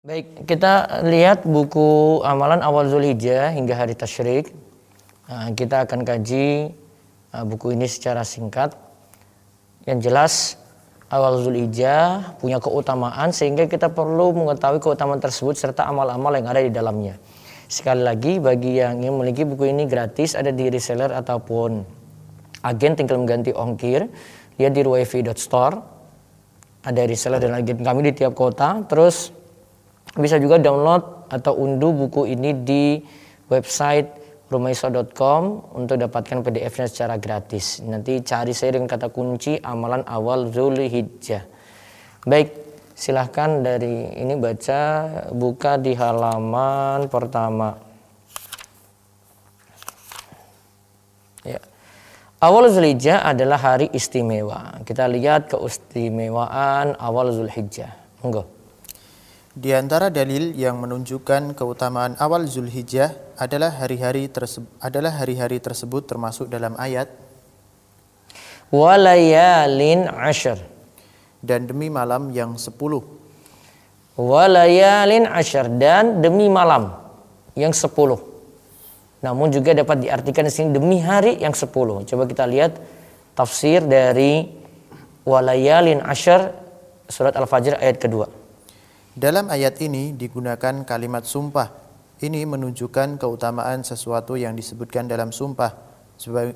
Baik, kita lihat buku amalan awal Zulhijjah hingga hari tasyrik. Kita akan kaji buku ini secara singkat. Yang jelas awal Zulhijjah punya keutamaan sehingga kita perlu mengetahui keutamaan tersebut serta amal-amal yang ada di dalamnya. Sekali lagi, bagi yang ingin memiliki buku ini gratis, ada di reseller ataupun agen, tinggal mengganti ongkir. Lihat di ruwaifi.store. Ada reseller dan agen kami di tiap kota. Terus bisa juga download atau unduh buku ini di website rumaiso.com untuk dapatkan PDF-nya secara gratis. Nanti cari saya dengan kata kunci amalan awal Zulhijjah. Baik, silahkan dari ini buka di halaman pertama. Ya. Awal Zulhijjah adalah hari istimewa. Kita lihat keistimewaan awal Zulhijjah. Monggo. Di antara dalil yang menunjukkan keutamaan awal Zulhijjah adalah hari-hari tersebut termasuk dalam ayat walayalin ashar, dan demi malam yang 10. Walayalin ashar, dan demi malam yang 10. Namun juga dapat diartikan di sini demi hari yang 10. Coba kita lihat tafsir dari walayalin ashar surat Al-Fajr ayat kedua. Dalam ayat ini digunakan kalimat sumpah. Ini menunjukkan keutamaan sesuatu yang disebutkan dalam sumpah,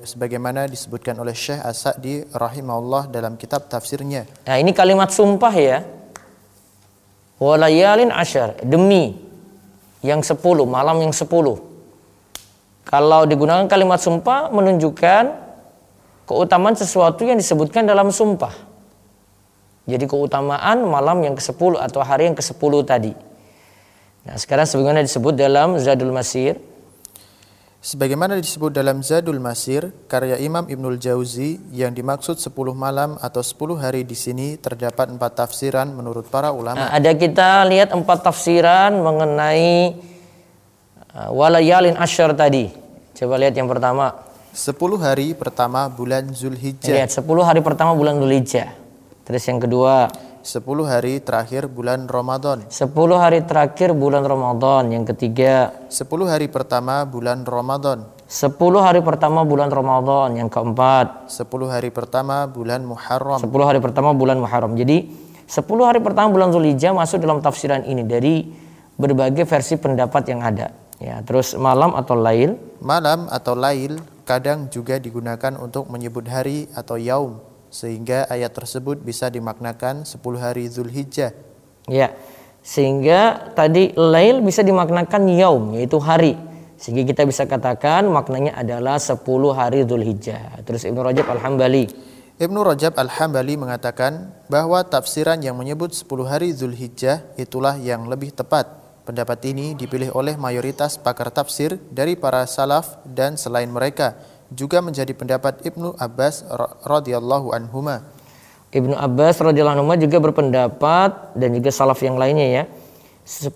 sebagaimana disebutkan oleh Syekh As-Sa'di rahimahullah dalam kitab tafsirnya. Nah, ini kalimat sumpah ya. Walayalin ashar, demi yang 10, malam yang 10. Kalau digunakan kalimat sumpah menunjukkan keutamaan sesuatu yang disebutkan dalam sumpah. Jadi keutamaan malam yang ke-10 atau hari yang ke-10 tadi. Nah, sekarang sebagaimana disebut dalam Zadul Masir. Sebagaimana disebut dalam Zadul Masir, karya Imam Ibnul Jauzi, yang dimaksud 10 malam atau 10 hari di sini terdapat 4 tafsiran menurut para ulama. Nah, ada kita lihat 4 tafsiran mengenai walayalin asyar tadi. Coba lihat yang pertama. 10 hari pertama bulan Zulhijjah. Lihat 10 hari pertama bulan Zulhijjah. Terus yang kedua, 10 hari terakhir bulan Ramadan. 10 hari terakhir bulan Ramadan. Yang ketiga, 10 hari pertama bulan Ramadan. 10 hari pertama bulan Ramadan. Yang keempat, 10 hari pertama bulan Muharram. 10 hari pertama bulan Muharram. Jadi 10 hari pertama bulan Zulhijjah masuk dalam tafsiran ini dari berbagai versi pendapat yang ada. Ya, terus malam atau lail. Malam atau lail kadang juga digunakan untuk menyebut hari atau yaum, sehingga ayat tersebut bisa dimaknakan 10 hari Zulhijjah. Ya, sehingga tadi lail bisa dimaknakan yaum, yaitu hari. Sehingga kita bisa katakan maknanya adalah 10 hari Zulhijjah. Terus Ibnu Rajab Al-Hambali. Ibnu Rajab Al-Hambali mengatakan bahwa tafsiran yang menyebut 10 hari Zulhijjah itulah yang lebih tepat. Pendapat ini dipilih oleh mayoritas pakar tafsir dari para salaf dan selain mereka. Juga menjadi pendapat Ibnu Abbas radhiyallahu anhuma. Ibnu Abbas radhiyallahu anhuma juga berpendapat, dan juga salaf yang lainnya ya, 10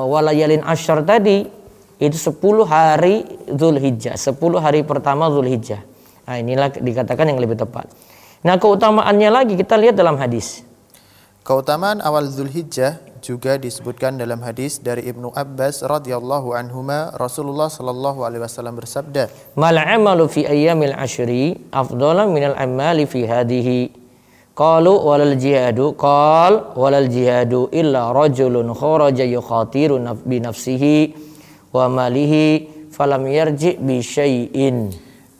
walayalin asyar tadi itu 10 hari Zulhijjah, 10 hari pertama Zulhijjah. Nah, inilah dikatakan yang lebih tepat. Nah, keutamaannya lagi kita lihat dalam hadis. Keutamaan awal Zulhijjah juga disebutkan dalam hadis dari Ibnu Abbas radhiyallahu anhuma. Rasulullah sallallahu alaihi wasallam bersabda, "Mal 'amalu fi ayyamil ashri afdalu minal 'amali fi hadhihi." Qalu walal jihadu, qal walal jihadu illa rajulun kharaja yukhatiru bi nafsihi wa malihi falam yarji bi syai'in.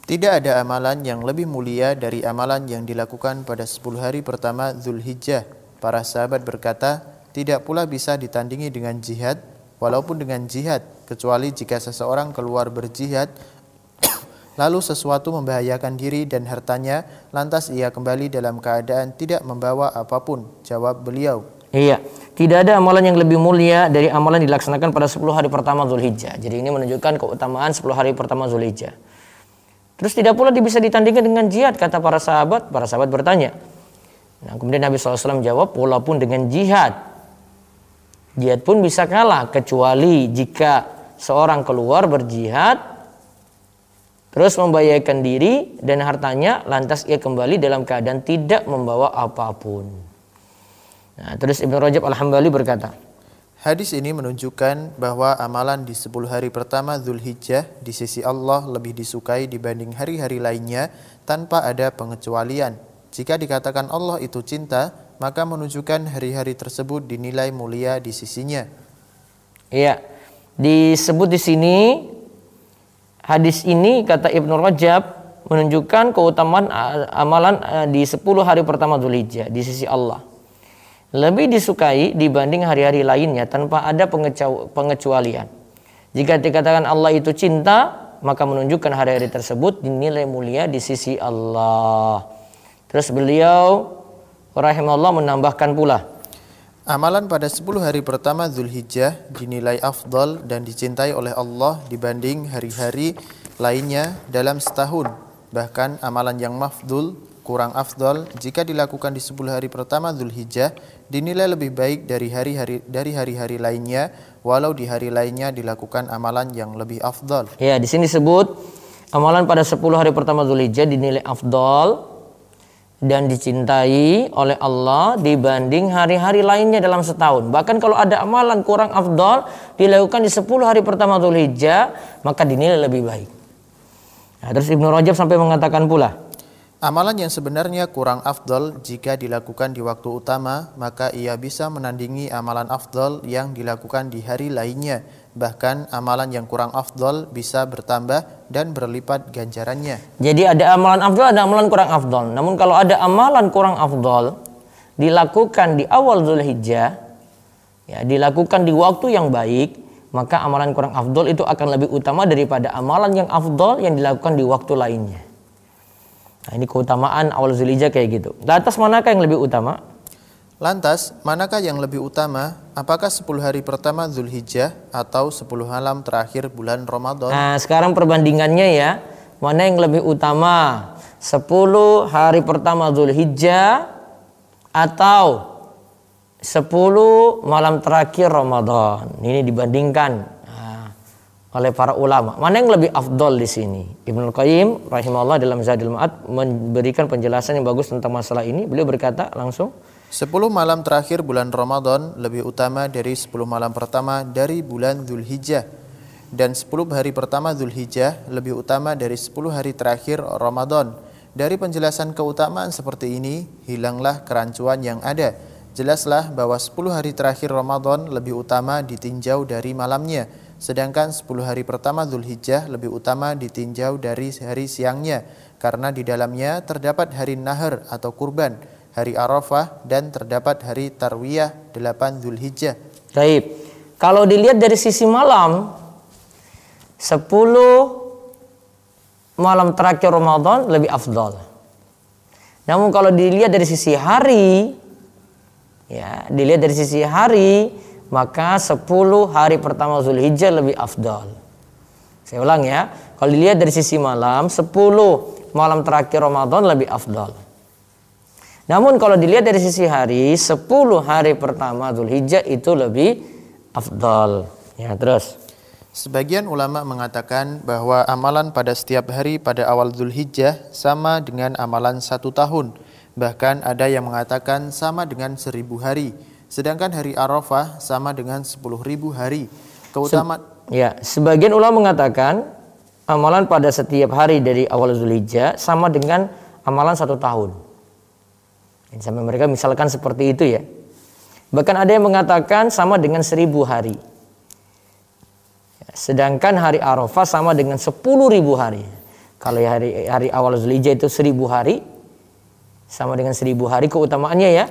Tidak ada amalan yang lebih mulia dari amalan yang dilakukan pada 10 hari pertama Zulhijjah. Para sahabat berkata, tidak pula bisa ditandingi dengan jihad, walaupun dengan jihad, kecuali jika seseorang keluar berjihad, lalu sesuatu membahayakan diri dan hartanya, lantas ia kembali dalam keadaan tidak membawa apapun. Jawab beliau, iya, tidak ada amalan yang lebih mulia dari amalan dilaksanakan pada 10 hari pertama Zulhijjah. Jadi ini menunjukkan keutamaan 10 hari pertama Zulhijjah. Terus tidak pula bisa ditandingkan dengan jihad, kata para sahabat. Para sahabat bertanya. Nah, kemudian Nabi SAW jawab, walaupun dengan jihad, jihad pun bisa kalah, kecuali jika seorang keluar berjihad terus membahayakan diri dan hartanya, lantas ia kembali dalam keadaan tidak membawa apapun. Nah, terus Ibnu Rajab Al-Hambali berkata, hadis ini menunjukkan bahwa amalan di 10 hari pertama Dzulhijjah di sisi Allah lebih disukai dibanding hari-hari lainnya tanpa ada pengecualian. Jika dikatakan Allah itu cinta, maka menunjukkan hari-hari tersebut dinilai mulia di sisinya. Iya, disebut di sini hadis ini kata Ibnu Rajab menunjukkan keutamaan amalan di 10 hari pertama Dzulhijjah di sisi Allah lebih disukai dibanding hari-hari lainnya tanpa ada pengecualian. Jika dikatakan Allah itu cinta, maka menunjukkan hari-hari tersebut dinilai mulia di sisi Allah. Terus beliau rahimahullah menambahkan pula, amalan pada 10 hari pertama Dzulhijjah dinilai afdal dan dicintai oleh Allah dibanding hari-hari lainnya dalam setahun. Bahkan amalan yang mafdul kurang afdal jika dilakukan di 10 hari pertama Dzulhijjah dinilai lebih baik dari hari-hari lainnya, walau di hari lainnya dilakukan amalan yang lebih afdal. Ya, di sini disebut amalan pada 10 hari pertama Dzulhijjah dinilai afdal dan dicintai oleh Allah dibanding hari-hari lainnya dalam setahun. Bahkan kalau ada amalan kurang afdal dilakukan di 10 hari pertama Dzulhijjah, maka dinilai lebih baik. Nah, terus Ibnu Rajab sampai mengatakan pula, amalan yang sebenarnya kurang afdal jika dilakukan di waktu utama, maka ia bisa menandingi amalan afdal yang dilakukan di hari lainnya. Bahkan amalan yang kurang afdal bisa bertambah dan berlipat ganjarannya. Jadi ada amalan afdal, ada amalan kurang afdal. Namun kalau ada amalan kurang afdal dilakukan di awal Dzulhijjah, ya, dilakukan di waktu yang baik, maka amalan kurang afdal itu akan lebih utama daripada amalan yang afdal yang dilakukan di waktu lainnya. Nah, ini keutamaan awal Dzulhijjah kayak gitu. Lantas manakah yang lebih utama? Lantas, manakah yang lebih utama? Apakah 10 hari pertama Dzulhijjah atau 10 malam terakhir bulan Ramadan? Nah, sekarang perbandingannya ya. Mana yang lebih utama? 10 hari pertama Dzulhijjah atau 10 malam terakhir Ramadan? Ini dibandingkan oleh para ulama. Mana yang lebih afdol di sini? Ibnu Qayyim rahimahullah dalam Zadul Ma'ad memberikan penjelasan yang bagus tentang masalah ini. Beliau berkata langsung, 10 malam terakhir bulan Ramadan lebih utama dari 10 malam pertama dari bulan Dzulhijjah, dan 10 hari pertama Dzulhijjah lebih utama dari 10 hari terakhir Ramadan. Dari penjelasan keutamaan seperti ini, hilanglah kerancuan yang ada. Jelaslah bahwa 10 hari terakhir Ramadan lebih utama ditinjau dari malamnya, sedangkan 10 hari pertama Dzulhijjah lebih utama ditinjau dari hari siangnya, karena di dalamnya terdapat hari Nahar atau kurban, hari Arafah, dan terdapat hari Tarwiyah 8 Dzulhijjah. baik. Kalau dilihat dari sisi malam, 10 malam terakhir Ramadan lebih afdal. Namun kalau dilihat dari sisi hari, ya, dilihat dari sisi hari, maka 10 hari pertama Dzulhijjah lebih afdal. Saya ulang ya, kalau dilihat dari sisi malam, 10 malam terakhir Ramadan lebih afdal. Namun kalau dilihat dari sisi hari, 10 hari pertama Dzulhijjah itu lebih afdal. Ya, terus. Sebagian ulama mengatakan bahwa amalan pada setiap hari pada awal Dzulhijjah sama dengan amalan 1 tahun. Bahkan ada yang mengatakan sama dengan 1000 hari. Sedangkan hari Arafah sama dengan 10.000 hari. Sebagian ulama mengatakan amalan pada setiap hari dari awal Dzulhijjah sama dengan amalan 1 tahun. Sampai mereka misalkan seperti itu ya. Bahkan ada yang mengatakan sama dengan 1000 hari. Sedangkan hari Arafah sama dengan 10.000 hari. Kalau hari awal Dzulhijjah itu 1000 hari, sama dengan 1000 hari keutamaannya ya.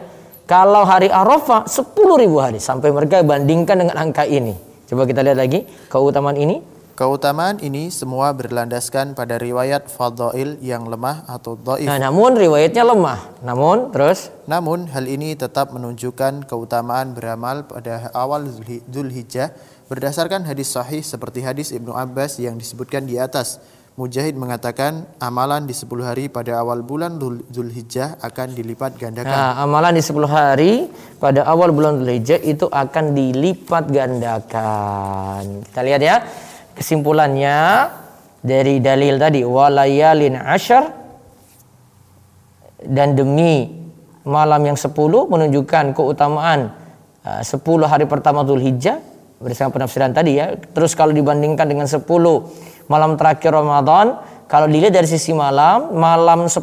Kalau hari Arafah 10.000 hari, sampai mereka bandingkan dengan angka ini. Coba kita lihat lagi keutamaan ini. Keutamaan ini semua berlandaskan pada riwayat fadhail yang lemah atau dhaif. Nah, namun riwayatnya lemah. Namun hal ini tetap menunjukkan keutamaan beramal pada awal Dzulhijjah berdasarkan hadis sahih seperti hadis Ibnu Abbas yang disebutkan di atas. Mujahid mengatakan amalan di 10 hari pada awal bulan Dzulhijjah akan dilipat gandakan. Nah, amalan di 10 hari pada awal bulan Dzulhijjah itu akan dilipat gandakan. Kita lihat ya. Kesimpulannya dari dalil tadi, walayalin asyar, dan demi malam yang 10 menunjukkan keutamaan 10 hari pertama Dzulhijjah berdasarkan penafsiran tadi ya. Terus kalau dibandingkan dengan 10 malam terakhir Ramadan, kalau dilihat dari sisi malam 10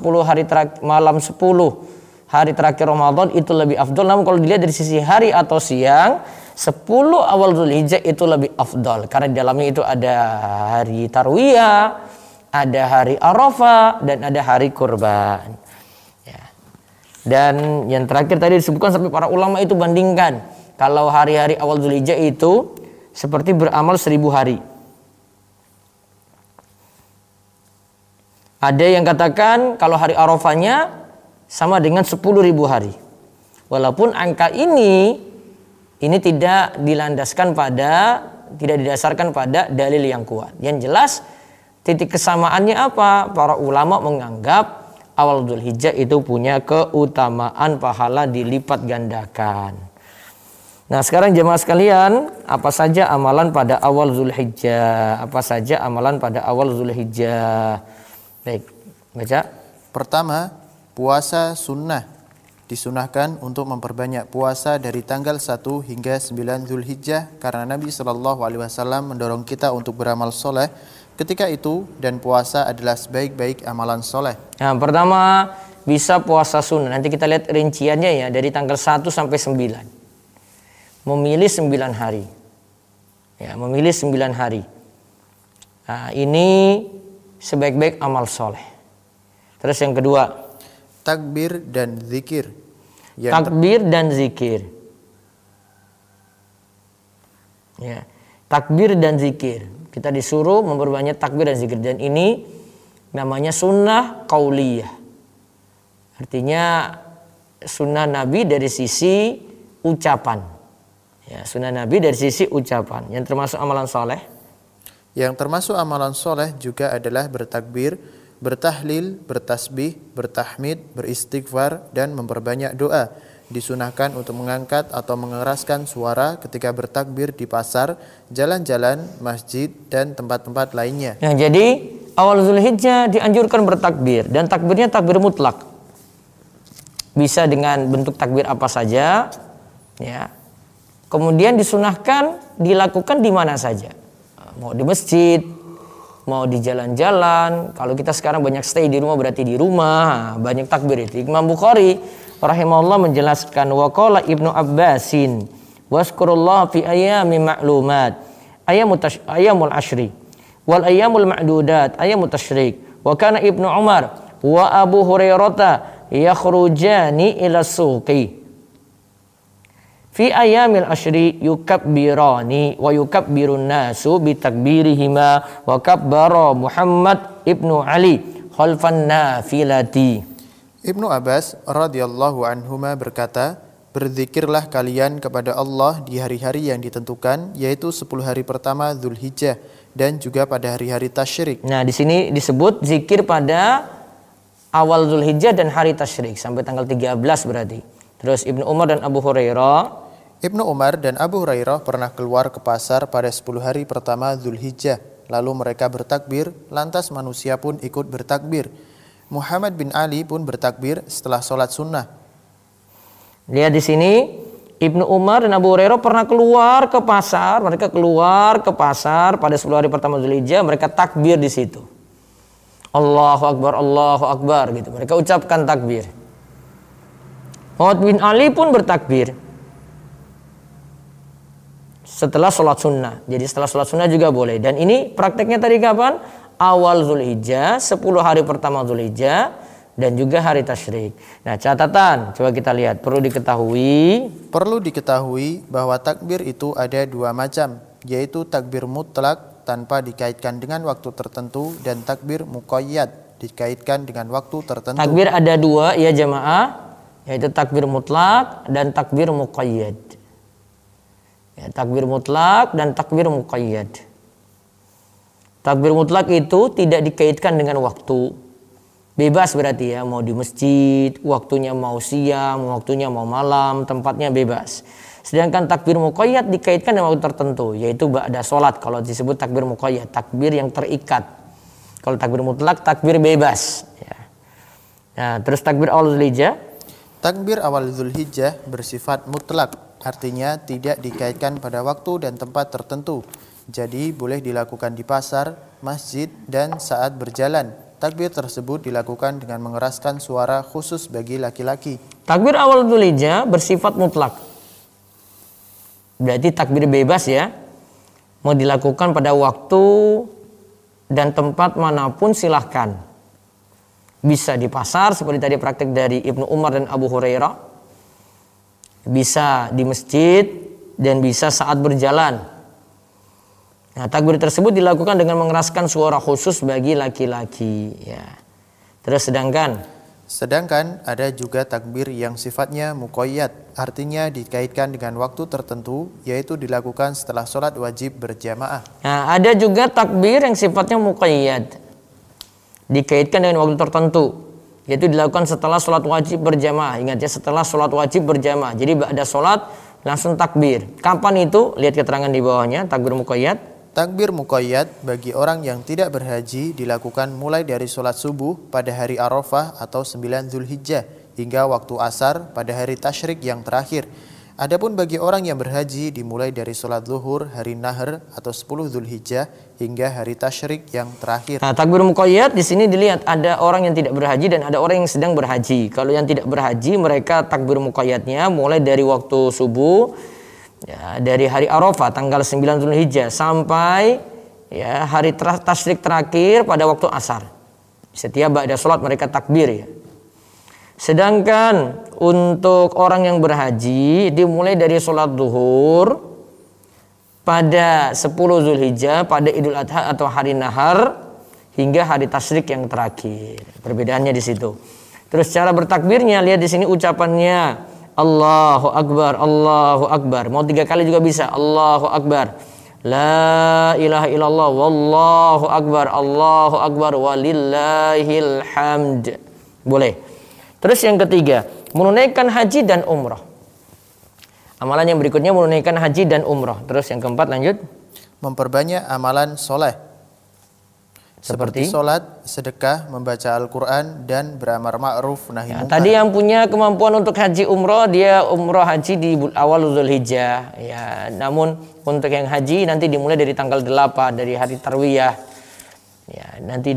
hari terakhir Ramadan itu lebih afdol. Namun kalau dilihat dari sisi hari atau siang, 10 awal Dzulhijjah itu lebih afdol karena di dalamnya itu ada hari Tarwiyah, ada hari Arafah, dan ada hari kurban. Ya. Dan yang terakhir tadi disebutkan sampai para ulama itu bandingkan kalau hari-hari awal Dzulhijjah itu seperti beramal 1000 hari. Ada yang katakan kalau hari Arafahnya sama dengan 10.000 hari. Walaupun angka ini tidak didasarkan pada dalil yang kuat. Yang jelas titik kesamaannya apa? Para ulama menganggap awal Dzulhijjah itu punya keutamaan pahala dilipat gandakan. Nah, sekarang jemaah sekalian, apa saja amalan pada awal Dzulhijjah? Baik, baca. Pertama, puasa sunnah. Disunahkan untuk memperbanyak puasa dari tanggal 1 hingga 9 Dzulhijjah karena Nabi SAW mendorong kita untuk beramal soleh ketika itu, dan puasa adalah sebaik-baik amalan soleh. Nah, pertama bisa puasa sunnah. Nanti kita lihat rinciannya ya, dari tanggal 1 sampai 9. Memilih 9 hari. Ya, memilih 9 hari. Nah, ini sebaik-baik amal soleh. Terus yang kedua, takbir dan zikir. Takbir dan zikir. Ya, takbir dan zikir. Kita disuruh memperbanyak takbir dan zikir, dan ini namanya sunnah qauliyah. Artinya sunnah Nabi dari sisi ucapan. Ya, sunnah Nabi dari sisi ucapan. Yang termasuk amalan soleh. Yang termasuk amalan soleh juga adalah bertakbir, bertahlil, bertasbih, bertahmid, beristighfar, dan memperbanyak doa. Disunahkan untuk mengangkat atau mengeraskan suara ketika bertakbir di pasar, jalan-jalan, masjid, dan tempat-tempat lainnya. Nah, jadi awal Dzulhijjah dianjurkan bertakbir, dan takbirnya takbir mutlak. Bisa dengan bentuk takbir apa saja, ya. Kemudian disunahkan dilakukan di mana saja. Mau di masjid, mau di jalan-jalan. Kalau kita sekarang banyak stay di rumah, berarti di rumah banyak takbir itu. Imam Bukhari rahimahullah menjelaskan, wa qala Ibnu Abbasin waskurullah fi ayami ma'lumat ayamul ashri wal ayamul ma'dudat ayamut tasyrik. Wa kana Ibnu Umar wa Abu Hurairah yakhrujani ila suqi fi ayamil ashri yukabbirani wa yukabbirun nasu bitakbirihima wa kabbara Muhammad ibnu Ali khalfan nafilati. Ibnu Abbas radhiyallahu anhuma berkata, berzikirlah kalian kepada Allah di hari-hari yang ditentukan, yaitu 10 hari pertama Dzulhijjah dan juga pada hari-hari tasyrik. Nah, di sini disebut zikir pada awal Dzulhijjah dan hari tasyrik sampai tanggal 13 berarti. Terus Ibnu Umar dan Abu Hurairah pernah keluar ke pasar pada 10 hari pertama Dzulhijjah. Lalu mereka bertakbir, lantas manusia pun ikut bertakbir. Muhammad bin Ali pun bertakbir setelah sholat sunnah. Lihat di sini, Ibnu Umar dan Abu Hurairah pernah keluar ke pasar. Mereka keluar ke pasar pada 10 hari pertama Dzulhijjah. Mereka takbir di situ. Allahu Akbar gitu. Mereka ucapkan takbir. Muhammad bin Ali pun bertakbir setelah sholat sunnah. Jadi setelah sholat sunnah juga boleh. Dan ini prakteknya tadi kapan? Awal Dzulhijjah, 10 hari pertama Dzulhijjah, dan juga hari tasyrik. Nah, catatan, coba kita lihat. Perlu diketahui bahwa takbir itu ada 2 macam, yaitu takbir mutlak tanpa dikaitkan dengan waktu tertentu, dan takbir muqayyad dikaitkan dengan waktu tertentu. Takbir ada 2 ya jamaah, yaitu takbir mutlak dan takbir muqayyad. Ya, takbir mutlak dan takbir muqayyad. Takbir mutlak itu tidak dikaitkan dengan waktu. Bebas berarti ya, mau di masjid, waktunya mau siang, waktunya mau malam, tempatnya bebas. Sedangkan takbir muqayyad dikaitkan dengan waktu tertentu, yaitu ba'da sholat. Kalau disebut takbir muqayyad, takbir yang terikat. Kalau takbir mutlak, takbir bebas. Ya. Nah, terus takbir awal Dzulhijjah. Takbir awal Zulhijjah bersifat mutlak, artinya tidak dikaitkan pada waktu dan tempat tertentu. Jadi boleh dilakukan di pasar, masjid, dan saat berjalan. Takbir tersebut dilakukan dengan mengeraskan suara khusus bagi laki-laki. Takbir awal Zulhijjah bersifat mutlak. Berarti takbir bebas ya. Mau dilakukan pada waktu dan tempat manapun silahkan. Bisa di pasar seperti tadi praktek dari Ibnu Umar dan Abu Hurairah. Bisa di masjid dan bisa saat berjalan. Nah, takbir tersebut dilakukan dengan mengeraskan suara khusus bagi laki-laki ya. Terus sedangkan ada juga takbir yang sifatnya muqayyad, artinya dikaitkan dengan waktu tertentu, yaitu dilakukan setelah sholat wajib berjamaah. Nah, ada juga takbir yang sifatnya muqayyad, dikaitkan dengan waktu tertentu, yaitu dilakukan setelah sholat wajib berjamaah. Ingat ya, setelah sholat wajib berjamaah. Jadi ada sholat langsung takbir. Kapan itu? Lihat keterangan di bawahnya, takbir muqayyad. Takbir muqayyad bagi orang yang tidak berhaji dilakukan mulai dari sholat subuh pada hari Arafah atau 9 Zulhijjah hingga waktu asar pada hari tasyrik yang terakhir. Adapun bagi orang yang berhaji dimulai dari sholat zuhur hari Nahr atau 10 Zulhijjah hingga hari tasyrik yang terakhir. Nah, takbir muqayyad di sini dilihat ada orang yang tidak berhaji dan ada orang yang sedang berhaji. Kalau yang tidak berhaji mereka takbir muqayyadnya mulai dari waktu subuh ya, dari hari Arafah tanggal 9 Zulhijjah sampai ya hari tasyrik terakhir pada waktu asar. Setiap ba'da sholat mereka takbir ya. Sedangkan untuk orang yang berhaji dimulai dari sholat zuhur pada 10 Zulhijjah pada Idul Adha atau hari Nahar hingga hari tasyrik yang terakhir. Perbedaannya di situ. Terus cara bertakbirnya lihat di sini ucapannya Allahu Akbar, Allahu Akbar. Mau 3 kali juga bisa. Allahu Akbar. La ilaha illallah wallahu akbar, Allahu akbar walillahil hamd. Boleh. Terus yang ketiga, menunaikan haji dan umrah. Amalan yang berikutnya menunaikan haji dan umrah. Terus yang keempat lanjut. Memperbanyak amalan soleh. Seperti sholat, sedekah, membaca Al-Quran, dan beramar ma'ruf nahi munkar. Tadi yang punya kemampuan untuk haji umrah, dia umrah haji di awal Zulhijjah. Ya, namun untuk yang haji nanti dimulai dari tanggal 8, dari hari Tarwiyah. Ya, nanti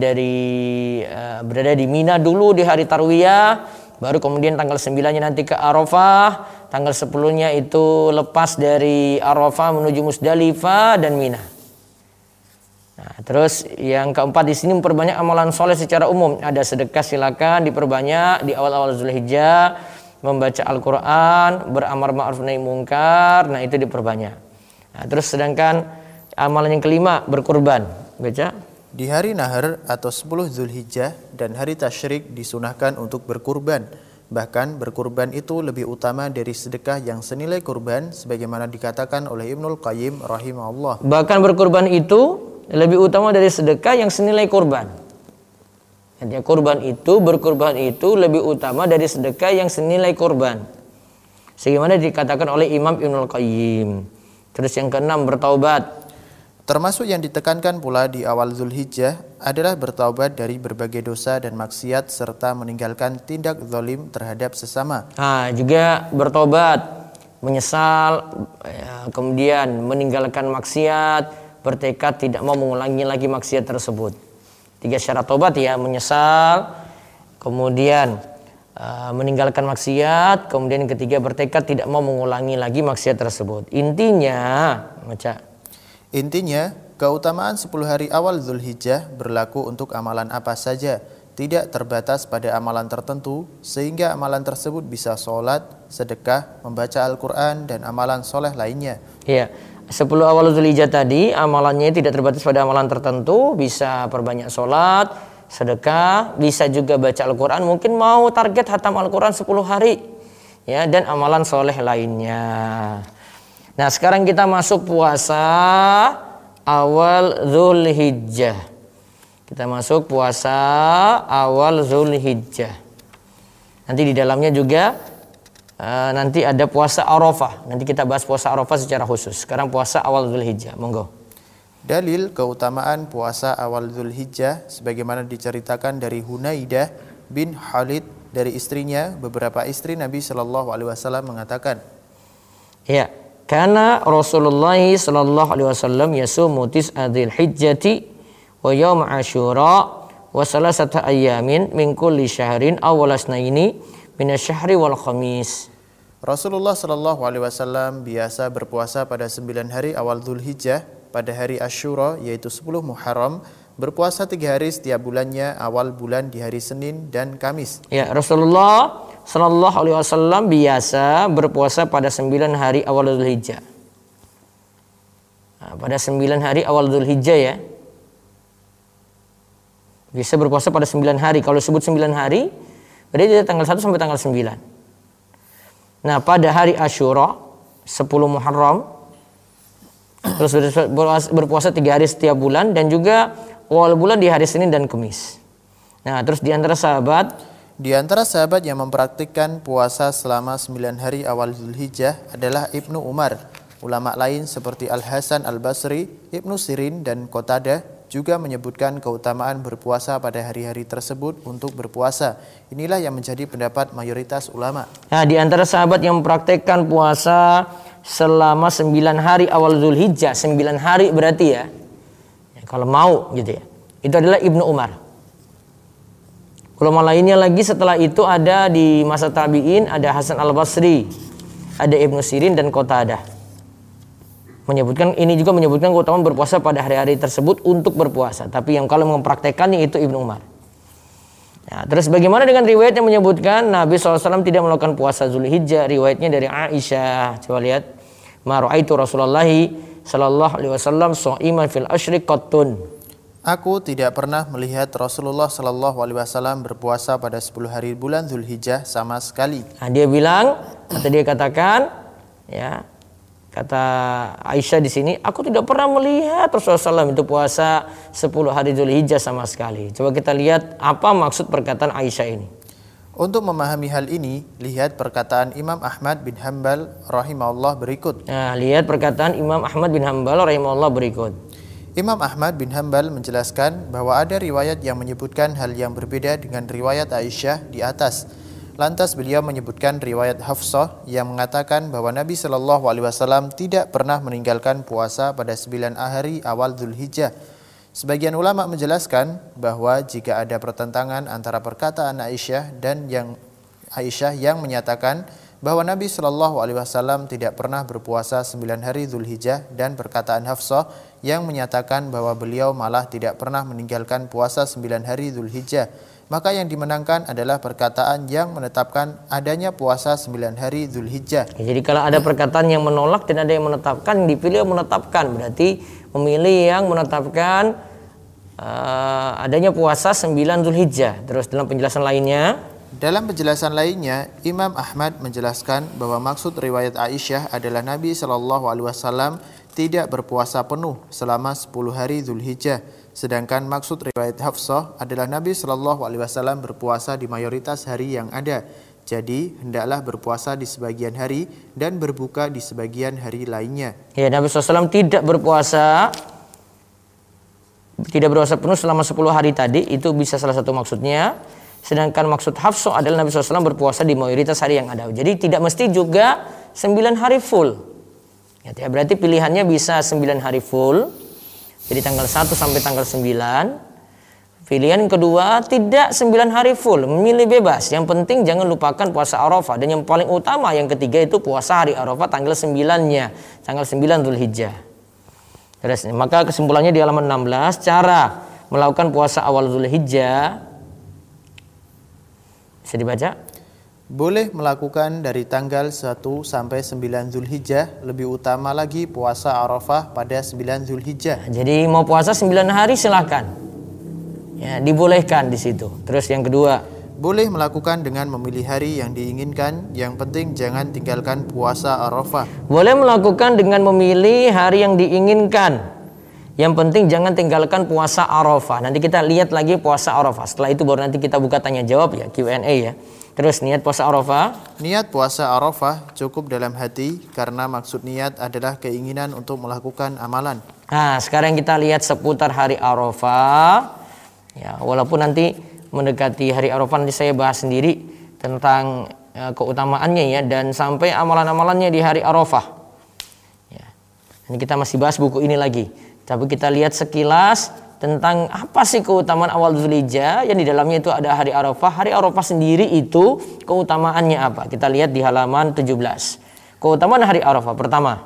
berada di Mina dulu di hari Tarwiyah, baru kemudian tanggal 9-nya nanti ke Arafah, tanggal 10-nya itu lepas dari Arafah menuju Musdalifah dan Mina. Nah, terus yang keempat di sini memperbanyak amalan soleh secara umum. Ada sedekah silakan diperbanyak di awal-awal Zulhijjah, membaca Al-Quran, beramar ma'ruf nahi munkar, nah itu diperbanyak. Nah, terus sedangkan amalan yang kelima berkurban. Baca. Di hari Nahr atau 10 Zulhijjah dan hari tasyrik disunahkan untuk berkurban. Bahkan berkurban itu lebih utama dari sedekah yang senilai kurban sebagaimana dikatakan oleh Ibnul Qayyim rahimahullah. Bahkan berkurban itu lebih utama dari sedekah yang senilai kurban. Artinya berkurban itu lebih utama dari sedekah yang senilai kurban. Sebagaimana dikatakan oleh Imam Ibnul Qayyim. Terus yang keenam bertaubat. Termasuk yang ditekankan pula di awal Zulhijjah adalah bertaubat dari berbagai dosa dan maksiat serta meninggalkan tindak zalim terhadap sesama. Juga bertobat, menyesal, kemudian meninggalkan maksiat, bertekad tidak mau mengulangi lagi maksiat tersebut. 3 syarat tobat ya, menyesal, kemudian meninggalkan maksiat, kemudian yang ketiga bertekad tidak mau mengulangi lagi maksiat tersebut. Intinya, keutamaan 10 hari awal Zulhijjah berlaku untuk amalan apa saja, tidak terbatas pada amalan tertentu, sehingga amalan tersebut bisa sholat, sedekah, membaca Al-Quran, dan amalan soleh lainnya. Iya, 10 awal Zulhijjah tadi amalannya tidak terbatas pada amalan tertentu, bisa perbanyak sholat, sedekah, bisa juga baca Al-Quran, mungkin mau target hatam Al-Quran 10 hari, ya, dan amalan soleh lainnya. Nah, sekarang kita masuk puasa awal Zulhijjah. Kita masuk puasa awal Zulhijjah. Nanti di dalamnya juga nanti ada puasa Arafah. Nanti kita bahas puasa Arafah secara khusus. Sekarang puasa awal Zulhijjah. Monggo. Dalil keutamaan puasa awal Zulhijjah sebagaimana diceritakan dari Hunaidah bin Khalid Dari istrinya, beberapa istri Nabi Shallallahu Alaihi Wasallam mengatakan, ya, karena Rasulullah Shallallahu Alaihi Wasallam yasumu tis'adzil hijjati wa yaum asyura wa salasata ayyamin min kulli syahrin awalasnaini minasyahri wal khamis. Rasulullah Shallallahu Alaihi Wasallam biasa berpuasa pada 9 hari awal Dzulhijjah, pada hari Asyura yaitu 10 Muharram, berpuasa 3 hari setiap bulannya, awal bulan di hari Senin dan Kamis. Ya, Rasulullah Shallallahu Alaihi Wasallam biasa berpuasa pada 9 hari awal Dzulhijjah. Nah, pada 9 hari awal Dzulhijjah ya. Bisa berpuasa pada 9 hari. Kalau disebut 9 hari, berarti dari tanggal 1 sampai tanggal 9. Nah, pada hari Asyura 10 Muharram terus berpuasa 3 hari setiap bulan, dan juga awal bulan di hari Senin dan Kamis. Nah, terus di antara sahabat yang mempraktikkan puasa selama 9 hari awal Dzulhijjah adalah Ibnu Umar. Ulama lain seperti Al-Hasan Al-Basri, Ibnu Sirin, dan Qatadah juga menyebutkan keutamaan berpuasa pada hari-hari tersebut untuk berpuasa. Inilah yang menjadi pendapat mayoritas ulama. Nah, di antara sahabat yang mempraktikkan puasa selama 9 hari awal Dzulhijjah, 9 hari berarti ya, kalau mau gitu ya, itu adalah Ibnu Umar. Ulama lainnya lagi setelah itu ada di masa tabi'in, ada Hasan Al-Basri, ada Ibnu Sirin, dan Qatadah. Ini juga menyebutkan keutamaan berpuasa pada hari-hari tersebut untuk berpuasa. Tapi yang kalau mempraktekannya itu Ibnu Umar. Nah, terus bagaimana dengan riwayat yang menyebutkan Nabi SAW tidak melakukan puasa Dzulhijjah? Riwayatnya dari Aisyah. Coba lihat. Ma ra'aitu Rasulullah sallallahu alaihi wasallam sha'iman fil asyri qattun. Aku tidak pernah melihat Rasulullah sallallahu alaihi wasallam berpuasa pada 10 hari bulan Dzulhijjah sama sekali. Nah, dia bilang, atau dia katakan, ya, kata Aisyah di sini, aku tidak pernah melihat Rasulullah SAW itu puasa 10 hari Dzulhijjah sama sekali. Coba kita lihat apa maksud perkataan Aisyah ini. Untuk memahami hal ini, lihat perkataan Imam Ahmad bin Hanbal rahimahullah berikut. Nah, lihat perkataan Imam Ahmad bin Hanbal rahimahullah berikut. Imam Ahmad bin Hanbal menjelaskan bahwa ada riwayat yang menyebutkan hal yang berbeda dengan riwayat Aisyah di atas. Lantas beliau menyebutkan riwayat Hafsah yang mengatakan bahwa Nabi Shallallahu Alaihi Wasallam tidak pernah meninggalkan puasa pada 9 hari awal Dzulhijjah. Sebagian ulama menjelaskan bahwa jika ada pertentangan antara perkataan Aisyah yang menyatakan bahwa Nabi Shallallahu Alaihi Wasallam tidak pernah berpuasa 9 hari Dzulhijjah, dan perkataan Hafsah yang menyatakan bahwa beliau malah tidak pernah meninggalkan puasa 9 hari Dzulhijjah, maka yang dimenangkan adalah perkataan yang menetapkan adanya puasa 9 hari Dzulhijjah. Jadi kalau ada perkataan yang menolak dan ada yang menetapkan, dipilih yang menetapkan. Berarti memilih yang menetapkan adanya puasa 9 Dzulhijjah. Terus dalam penjelasan lainnya, Imam Ahmad menjelaskan bahwa maksud riwayat Aisyah adalah Nabi Shallallahu Alaihi Wasallam tidak berpuasa penuh selama 10 hari Dzulhijjah. Sedangkan maksud riwayat Hafsah adalah Nabi Shallallahu Alaihi Wasallam berpuasa di mayoritas hari yang ada. Jadi hendaklah berpuasa di sebagian hari dan berbuka di sebagian hari lainnya. Ya, Nabi SAW tidak berpuasa penuh selama 10 hari tadi. Itu bisa salah satu maksudnya. Sedangkan maksud Hafsah adalah Nabi SAW berpuasa di mayoritas hari yang ada. Jadi tidak mesti juga 9 hari full. Ya, berarti pilihannya bisa 9 hari full. Jadi tanggal 1 sampai tanggal 9. Pilihan kedua tidak 9 hari full, memilih bebas. Yang penting jangan lupakan puasa Arafah. Dan yang paling utama yang ketiga itu puasa hari Arafah tanggal 9-nya, tanggal 9 Dzulhijjah. Terus maka kesimpulannya di halaman 16, cara melakukan puasa awal Dzulhijjah bisa dibaca. Boleh melakukan dari tanggal 1 sampai 9 Dzulhijjah, lebih utama lagi puasa Arafah pada 9 Dzulhijjah. Jadi mau puasa 9 hari silakan. Ya, dibolehkan di situ. Terus yang kedua, boleh melakukan dengan memilih hari yang diinginkan, yang penting jangan tinggalkan puasa Arafah. Boleh melakukan dengan memilih hari yang diinginkan. Yang penting jangan tinggalkan puasa Arafah. Nanti kita lihat lagi puasa Arafah. Setelah itu baru nanti kita buka tanya jawab ya, Q&A ya. Terus niat puasa Arafah. Niat puasa Arafah cukup dalam hati karena maksud niat adalah keinginan untuk melakukan amalan. Nah, sekarang kita lihat seputar hari Arafah. Ya, walaupun nanti mendekati hari Arafah nanti saya bahas sendiri tentang keutamaannya ya, dan sampai amalan-amalannya di hari Arafah. Ya. Ini kita masih bahas buku ini lagi. Tapi kita lihat sekilas tentang apa sih keutamaan awal Dzulhijjah, yang di dalamnya itu ada hari Arafah. Hari Arafah sendiri itu keutamaannya apa? Kita lihat di halaman 17. Keutamaan hari Arafah pertama.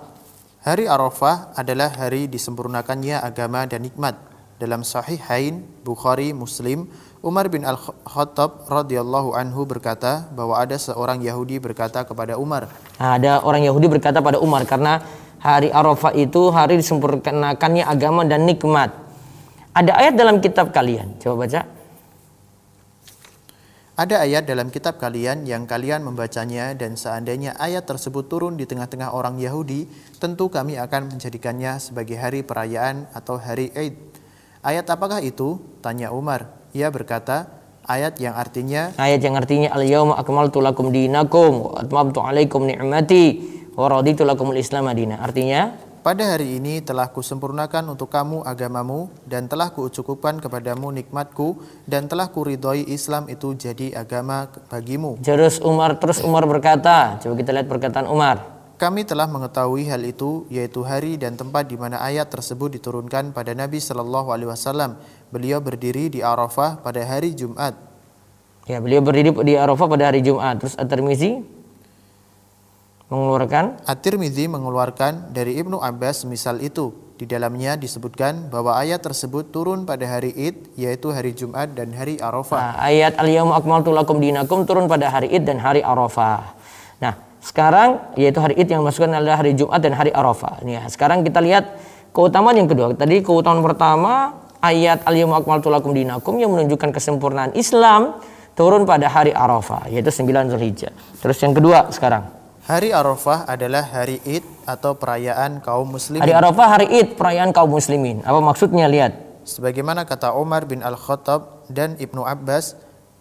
Hari Arafah adalah hari disempurnakannya agama dan nikmat. Dalam Sahihain, Bukhari, Muslim, Umar bin Al-Khattab radhiyallahu anhu berkata bahwa ada seorang Yahudi berkata kepada Umar. Nah, ada orang Yahudi berkata pada Umar, karena hari Arafah itu hari disempurnakannya agama dan nikmat. Ada ayat dalam kitab kalian, coba baca. Ada ayat dalam kitab kalian yang kalian membacanya, dan seandainya ayat tersebut turun di tengah-tengah orang Yahudi, tentu kami akan menjadikannya sebagai hari perayaan atau hari Id. Ayat apakah itu? Tanya Umar. Ia berkata, ayat yang artinya al-yauma akmaltu lakum dinakum wa atmamtu alaikum ni'mati wa raditu lakumul Islam madina. Artinya, pada hari ini telah kusempurnakan untuk kamu agamamu, dan telah kucukupkan kepadamu nikmatku, dan telah kuridhoi Islam itu jadi agama bagimu. Terus Umar berkata, coba kita lihat perkataan Umar. Kami telah mengetahui hal itu, yaitu hari dan tempat di mana ayat tersebut diturunkan pada Nabi Shallallahu Alaihi Wasallam. Beliau berdiri di Arafah pada hari Jumat. Ya, beliau berdiri di Arafah pada hari Jumat. Terus At-Tirmizi mengeluarkan dari Ibnu Abbas misal itu. Di dalamnya disebutkan bahwa ayat tersebut turun pada hari Id, yaitu hari Jumat dan hari Arafah. Nah, ayat al-yauma akmaltu lakum dinakum turun pada hari Id dan hari Arafah. Nah, sekarang yaitu hari Id yang masukkan adalah hari Jumat dan hari Arafah. Ya, sekarang kita lihat keutamaan yang kedua. Tadi keutamaan pertama ayat al-yauma akmaltu lakum dinakum yang menunjukkan kesempurnaan Islam turun pada hari Arafah, yaitu 9 Dzulhijjah. Terus yang kedua sekarang. Hari Arafah adalah hari Id atau perayaan kaum muslimin. Hari Arafah hari Id, perayaan kaum muslimin. Apa maksudnya? Lihat. Sebagaimana kata Umar bin Al-Khattab dan Ibnu Abbas,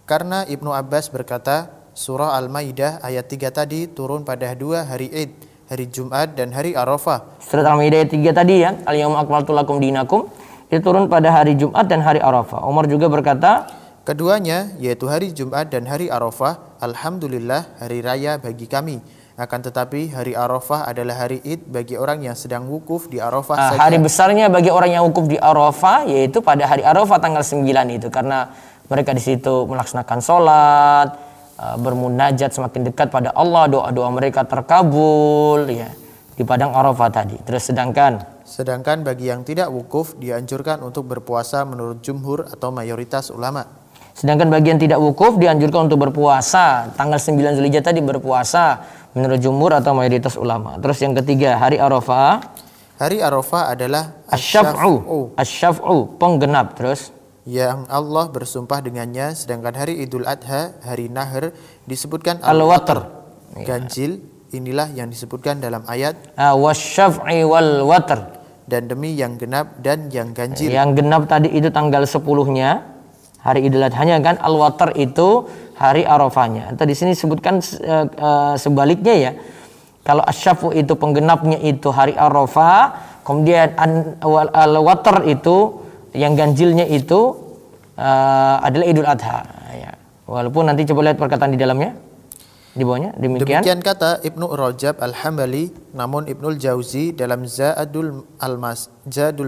karena Ibnu Abbas berkata, surah Al-Maidah ayat 3 tadi turun pada 2 hari Id, hari Jumat dan hari Arafah. Surat Al-Maidah ayat 3 tadi ya, al-yauma akmaltu lakum dinakum, itu turun pada hari Jumat dan hari Arafah. Umar juga berkata, keduanya yaitu hari Jumat dan hari Arafah, alhamdulillah hari raya bagi kami. Akan tetapi hari Arafah adalah hari Id bagi orang yang sedang wukuf di Arafah saja. Hari besarnya bagi orang yang wukuf di Arafah yaitu pada hari Arafah tanggal 9 itu, karena mereka di situ melaksanakan sholat, bermunajat semakin dekat pada Allah, doa-doa mereka terkabul ya di padang Arafah tadi. Terus sedangkan bagi yang tidak wukuf dianjurkan untuk berpuasa menurut jumhur atau mayoritas ulama. Sedangkan bagian tidak wukuf dianjurkan untuk berpuasa tanggal 9 Dzulhijjah tadi, berpuasa menurut jumhur atau mayoritas ulama. Terus yang ketiga, hari Arafah. Hari Arafah adalah Asy-Syaf'u, penggenap. Terus yang Allah bersumpah dengannya, sedangkan hari Idul Adha, hari Nahr, disebutkan Al-Watr, ganjil. Inilah yang disebutkan dalam ayat Wasyaf'i wal watr, dan demi yang genap dan yang ganjil. Yang genap tadi itu tanggal 10-nya hari Idul Adha-nya kan, Al-Watr itu hari Arafahnya. Atau di sini disebutkan sebaliknya ya. Kalau Asy-Syaf'u itu penggenapnya itu hari Arafah, kemudian Al-Watr itu yang ganjilnya itu adalah Idul Adha ya. Walaupun nanti coba lihat perkataan di dalamnya, di bawahnya demikian kata Ibnu Rajab Al-Hambali. Namun Ibnul Jauzi dalam Zadul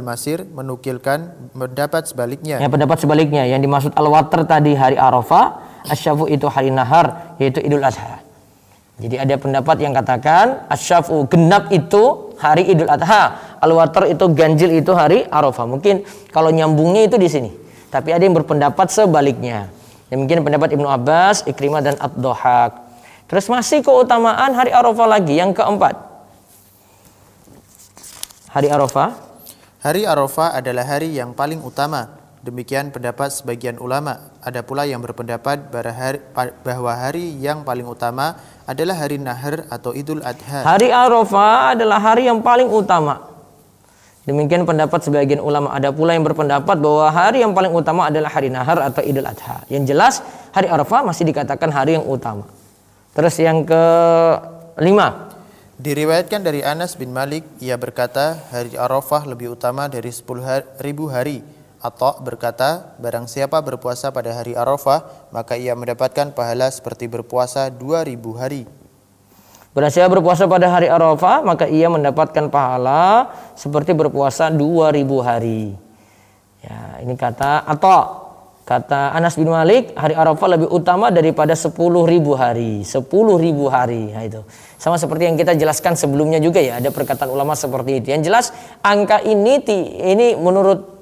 Masir menukilkan pendapat sebaliknya. Ya, pendapat sebaliknya, yang dimaksud Al-Watr tadi hari Arafah, Asy-Syaf'u itu hari Nahar yaitu Idul Adha. Jadi ada pendapat yang katakan Asy-Syaf'u genap itu hari Idul Adha, Al-Watr itu ganjil itu hari Arafah. Mungkin kalau nyambungnya itu di sini. Tapi ada yang berpendapat sebaliknya. Demikian pendapat Ibnu Abbas, Ikrimah dan Ad-Dhahhak. Terus masih keutamaan hari Arafah lagi yang keempat. Hari Arafah. Hari Arafah adalah hari yang paling utama. Demikian pendapat sebagian ulama. Ada pula yang berpendapat bahwa hari yang paling utama adalah hari Nahr atau Idul Adha. Hari Arafah adalah hari yang paling utama. Demikian pendapat sebagian ulama. Ada pula yang berpendapat bahwa hari yang paling utama adalah hari Nahr atau Idul Adha. Yang jelas hari Arafah masih dikatakan hari yang utama. Terus yang kelima, diriwayatkan dari Anas bin Malik, ia berkata, hari Arafah lebih utama dari 10.000 hari. Atha berkata, barang siapa berpuasa pada hari Arafah, maka ia mendapatkan pahala seperti berpuasa 2000 hari. Barang siapa berpuasa pada hari Arafah, maka ia mendapatkan pahala seperti berpuasa 2000 hari. Ya, ini kata Atha. Kata Anas bin Malik, hari Arafah lebih utama daripada 10.000 hari. 10.000 hari. Nah, itu. Sama seperti yang kita jelaskan sebelumnya juga ya, ada perkataan ulama seperti itu. Yang jelas angka ini menurut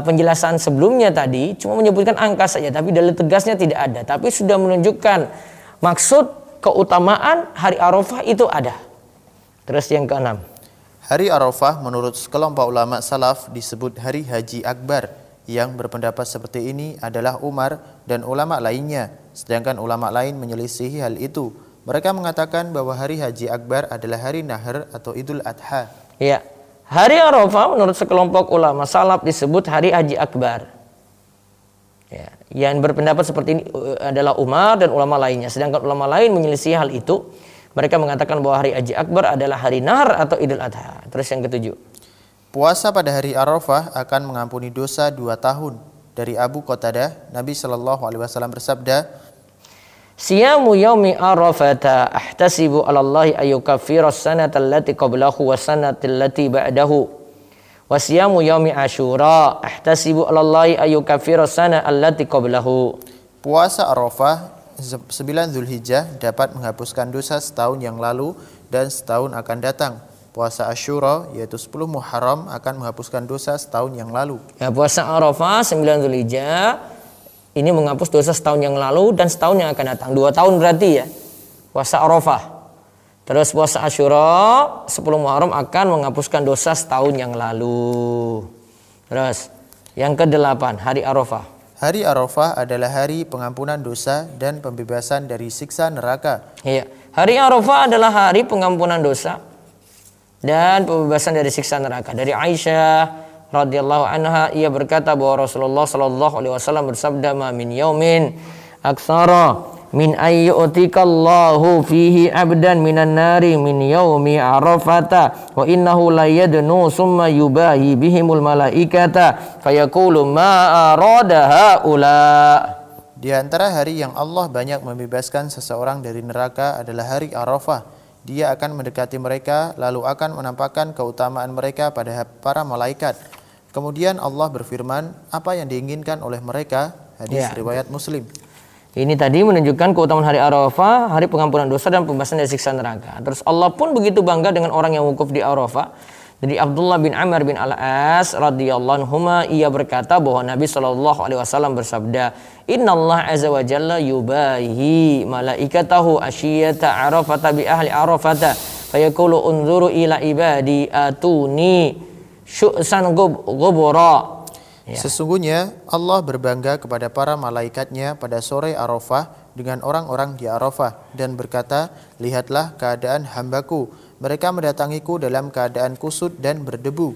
penjelasan sebelumnya tadi cuma menyebutkan angka saja, tapi dalil tegasnya tidak ada. Tapi sudah menunjukkan maksud keutamaan hari Arafah itu ada. Terus yang keenam. Hari Arafah menurut sekelompok ulama salaf disebut hari Haji Akbar. Yang berpendapat seperti ini adalah Umar dan ulama lainnya, sedangkan ulama lain menyelisihi hal itu. Mereka mengatakan bahwa hari Haji Akbar adalah hari Nahr atau Idul Adha. Ya, hari Arafah menurut sekelompok ulama salaf disebut hari Haji Akbar. Ya, yang berpendapat seperti ini adalah Umar dan ulama lainnya, sedangkan ulama lain menyelisihi hal itu. Mereka mengatakan bahwa hari Haji Akbar adalah hari Nahr atau Idul Adha. Terus yang ketujuh. Puasa pada hari Arafah akan mengampuni dosa 2 tahun. Dari Abu Qatadah, Nabi SAW bersabda, Siyamu yaumi Arafata ahtasibu 'ala Allahi ayyukaffira as-sanata allati qablahu wa sanata allati ba'dahu. Wa siyamu yaumi Asyura ahtasibu 'ala Allahi ayyukaffira as-sanata allati qablahu. Puasa Arafah 9 Zulhijjah dapat menghapuskan dosa setahun yang lalu dan setahun akan datang. Puasa Asyura yaitu 10 Muharram akan menghapuskan dosa setahun yang lalu. Ya, puasa Arafah 9 Zulhijjah ini menghapus dosa setahun yang lalu dan setahun yang akan datang. 2 tahun berarti ya. Puasa Arafah. Terus puasa Asyura 10 Muharram akan menghapuskan dosa setahun yang lalu. Terus yang ke-8 hari Arafah. Hari Arafah adalah hari pengampunan dosa dan pembebasan dari siksa neraka. Iya. Hari Arafah adalah hari pengampunan dosa dan pembebasan dari siksa neraka. Dari Aisyah radhiyallahu anha, ia berkata bahwa Rasulullah sallallahu alaihi wasallam bersabda, "Ma min yaumin aktsara min ayyutikallahu fihi abdan minan nari min yaumi Arafata wa innahu la yadnu summa yubahi bihimul malaikata fayaqulu ma arada haula." Di antara hari yang Allah banyak membebaskan seseorang dari neraka adalah hari Arafah. Dia akan mendekati mereka lalu akan menampakkan keutamaan mereka pada para malaikat. Kemudian Allah berfirman, apa yang diinginkan oleh mereka? Hadis riwayat Muslim. Ini tadi menunjukkan keutamaan hari Arafah, hari pengampunan dosa dan pembebasan dari siksa neraka. Terus Allah pun begitu bangga dengan orang yang wukuf di Arafah. Jadi Abdullah bin Amr bin Al-As radhiyallahu anhuma, ia berkata bahwa Nabi sallallahu alaihi wasallam bersabda, "Innallaha azza wa jalla yubahi malaikatahu asyiyata Arafata bi ahli Arafata fayaqulu unzuru ila ibadi atuni syu'san ghubura." Ya. Sesungguhnya Allah berbangga kepada para malaikatnya pada sore Arafah dengan orang-orang di Arafah dan berkata, lihatlah keadaan hambaku, mereka mendatangiku dalam keadaan kusut dan berdebu.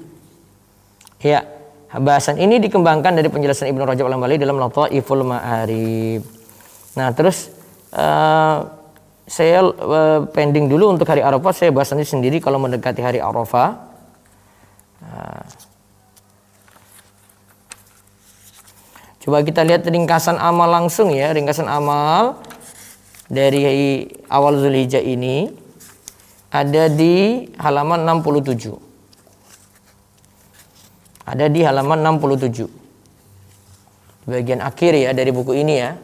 Ya, bahasan ini dikembangkan dari penjelasan Ibnu Rajab Al-Hambali dalam Lataiful Ma'arib. Nah, terus saya pending dulu untuk hari Arafah, saya bahas nanti sendiri kalau mendekati hari Arafah. Coba kita lihat ringkasan amal langsung ya, ringkasan amal dari awal Zulhijjah ini ada di halaman 67. Ada di halaman 67. Di bagian akhir ya dari buku ini ya.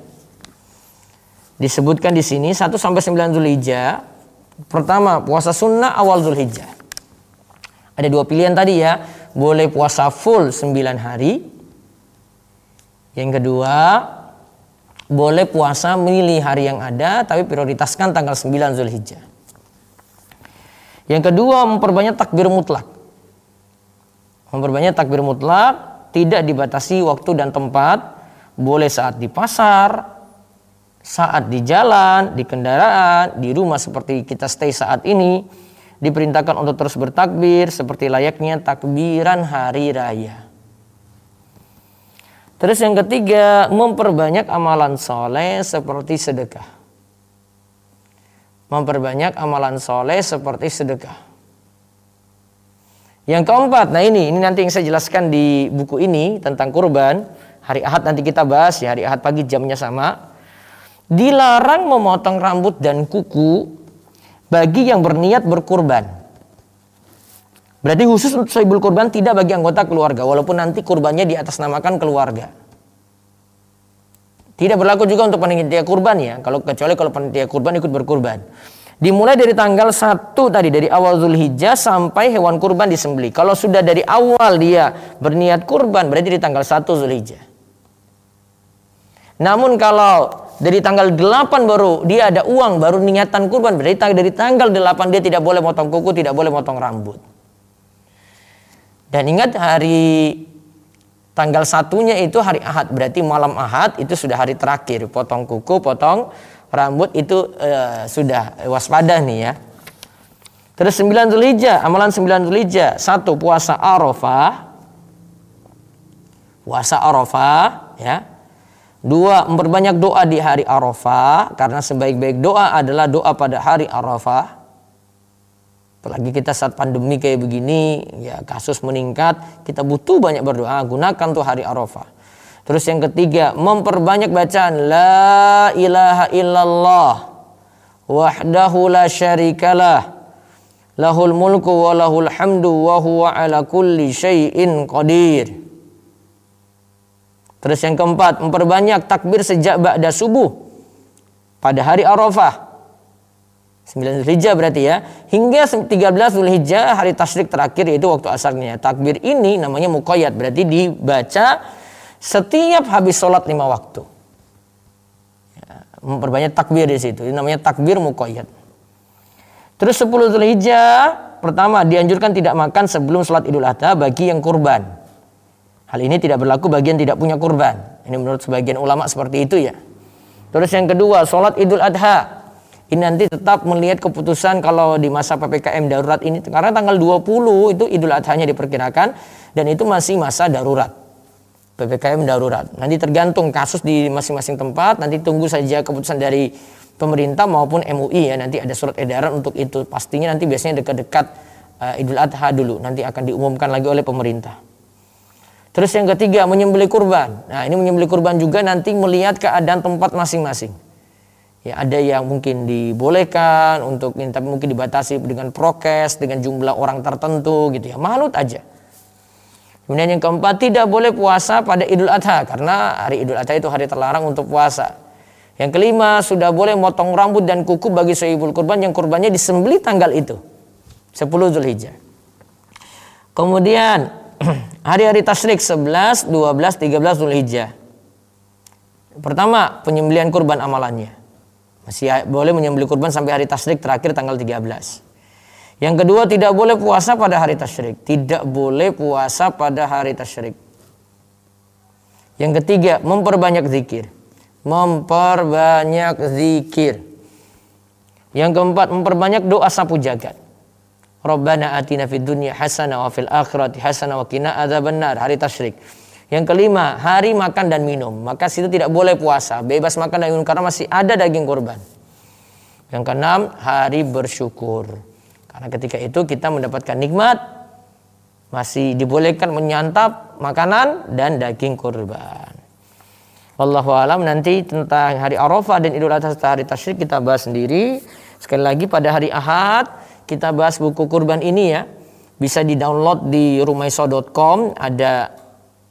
Disebutkan di sini 1 sampai 9 Zulhijjah. Pertama, puasa sunnah awal Zulhijjah. Ada 2 pilihan tadi ya, boleh puasa full 9 hari. Yang kedua, boleh puasa milih hari yang ada tapi prioritaskan tanggal 9 Zulhijjah. Yang kedua, memperbanyak takbir mutlak. Memperbanyak takbir mutlak, tidak dibatasi waktu dan tempat, boleh saat di pasar, saat di jalan, di kendaraan, di rumah seperti kita stay saat ini. Diperintahkan untuk terus bertakbir seperti layaknya takbiran hari raya. Terus yang ketiga, memperbanyak amalan soleh seperti sedekah. Memperbanyak amalan soleh seperti sedekah. Yang keempat, nah ini nanti yang saya jelaskan di buku ini tentang kurban. Hari Ahad nanti kita bahas ya, hari Ahad pagi jamnya sama. Dilarang memotong rambut dan kuku bagi yang berniat berkurban. Berarti khusus untuk sahibul kurban, tidak bagi anggota keluarga, walaupun nanti kurbannya diatasnamakan keluarga. Tidak berlaku juga untuk panitia kurban ya, kecuali kalau panitia kurban ikut berkurban. Dimulai dari tanggal 1 tadi, dari awal Zulhijjah sampai hewan kurban disembelih. Kalau sudah dari awal dia berniat kurban, berarti di tanggal 1 Zulhijjah. Namun kalau dari tanggal 8 baru dia ada uang, baru niatan kurban, berarti dari tanggal 8 dia tidak boleh motong kuku, tidak boleh motong rambut. Dan ingat hari tanggal 1-nya itu hari Ahad, berarti malam Ahad itu sudah hari terakhir. Potong kuku, potong rambut itu sudah waspada nih ya. Terus 9 Zulhijjah, amalan 9 Zulhijjah. 1. Puasa Arafah. Puasa Arafah ya. 2. Memperbanyak doa di hari Arafah, karena sebaik-baik doa adalah doa pada hari Arafah. Apalagi kita saat pandemi kayak begini ya, kasus meningkat, kita butuh banyak berdoa, gunakan tuh hari Arafah. Terus yang ketiga, memperbanyak bacaan la ilaha illallah wahdahu la syarikalah lahul mulku wa lahul hamdu wa huwa ala kulli syai'in qadir. Terus yang keempat, memperbanyak takbir sejak ba'da subuh pada hari Arafah. 9 Zulhijjah berarti ya, hingga 13 Zulhijjah hari tasyrik terakhir, yaitu waktu asarnya. Takbir ini namanya muqayyad, berarti dibaca setiap habis sholat 5 waktu. Ya, memperbanyak takbir di situ. Ini namanya takbir muqayyad. Terus 10 Zulhijjah, pertama dianjurkan tidak makan sebelum sholat Idul Adha bagi yang kurban. Hal ini tidak berlaku bagi yang tidak punya kurban. Ini menurut sebagian ulama seperti itu ya. Terus yang kedua, sholat Idul Adha. Ini nanti tetap melihat keputusan kalau di masa PPKM darurat ini. Karena tanggal 20 itu Idul Adhanya diperkirakan. Dan itu masih masa darurat. PPKM darurat. Nanti tergantung kasus di masing-masing tempat. Nanti tunggu saja keputusan dari pemerintah maupun MUI ya. Nanti ada surat edaran untuk itu. Pastinya nanti biasanya dekat-dekat Idul Adha dulu. Nanti akan diumumkan lagi oleh pemerintah. Terus yang ketiga, menyembelih kurban. Nah ini menyembelih kurban juga nanti melihat keadaan tempat masing-masing. Ya ada yang mungkin dibolehkan untuk ini, tapi mungkin dibatasi dengan prokes, dengan jumlah orang tertentu gitu ya. Manut aja. Kemudian yang keempat, tidak boleh puasa pada Idul Adha, karena hari Idul Adha itu hari terlarang untuk puasa. Yang kelima, sudah boleh motong rambut dan kuku bagi sahibul kurban yang kurbannya disembelih tanggal itu, 10 Zulhijjah. Kemudian hari-hari tasyrik 11, 12, 13 Zulhijjah. Pertama, penyembelihan kurban amalannya. Masih boleh menyembelih kurban sampai hari tasyrik terakhir tanggal 13. Yang kedua, tidak boleh puasa pada hari tasyrik. Tidak boleh puasa pada hari tasyrik. Yang ketiga, memperbanyak zikir. Memperbanyak zikir. Yang keempat, memperbanyak doa sapu jagat. Rabbana atina fid dunya hasanah wa fil akhirati hasanah wa qina adzabannar, hari tasyrik. Yang kelima, hari makan dan minum. Maka situ tidak boleh puasa, bebas makan dan minum karena masih ada daging kurban. Yang keenam, hari bersyukur. Karena ketika itu kita mendapatkan nikmat, masih dibolehkan menyantap makanan dan daging kurban. Wallahu a'lam. Nanti tentang hari Arafah dan Idul Adha serta hari tasyrik kita bahas sendiri. Sekali lagi pada hari Ahad kita bahas buku kurban ini ya. Bisa di-download di rumaiso.com, ada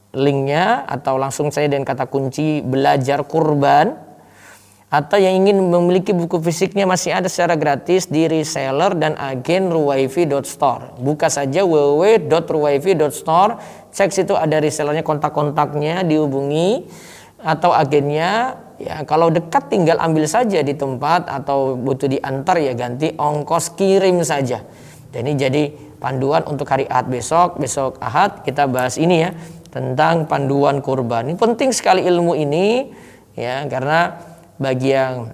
linknya, atau langsung saya dan kata kunci belajar kurban. Atau yang ingin memiliki buku fisiknya masih ada secara gratis di reseller dan agen ruwaifi.store. Buka saja www.ruwaifi.store, cek situ ada resellernya, kontak-kontaknya, dihubungi, atau agennya. Ya, kalau dekat tinggal ambil saja di tempat, atau butuh diantar ya ganti ongkos kirim saja. Dan ini jadi panduan untuk hari Ahad besok Ahad kita bahas ini ya, tentang panduan kurban. Ini penting sekali ilmu ini ya, karena bagi yang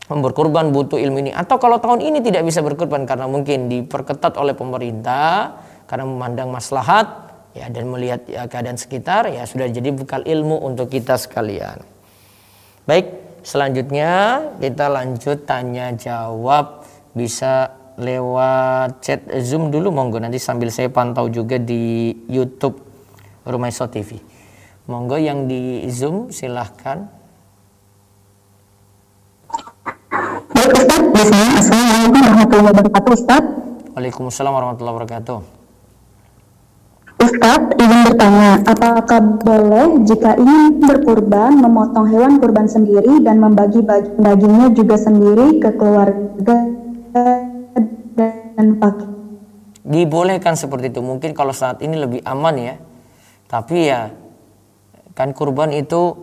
berkurban butuh ilmu ini. Atau kalau tahun ini tidak bisa berkurban karena mungkin diperketat oleh pemerintah karena memandang maslahat ya, dan melihat ya, keadaan sekitar, ya sudah jadi bekal ilmu untuk kita sekalian. Baik, selanjutnya kita lanjut tanya jawab. Bisa lewat chat Zoom dulu monggo, nanti sambil saya pantau juga di YouTube Rumaiso TV. Monggo yang di Zoom silahkan. Baik Ustaz, biasanya Assalamualaikum warahmatullahi wabarakatuh Ustaz. Waalaikumsalam warahmatullahi wabarakatuh. Ustaz, ingin bertanya, apakah boleh jika ingin berkurban memotong hewan kurban sendiri dan membagi dagingnya juga sendiri ke keluarga dan pakai? Dibolehkan seperti itu, mungkin kalau saat ini lebih aman ya. Tapi ya kan kurban itu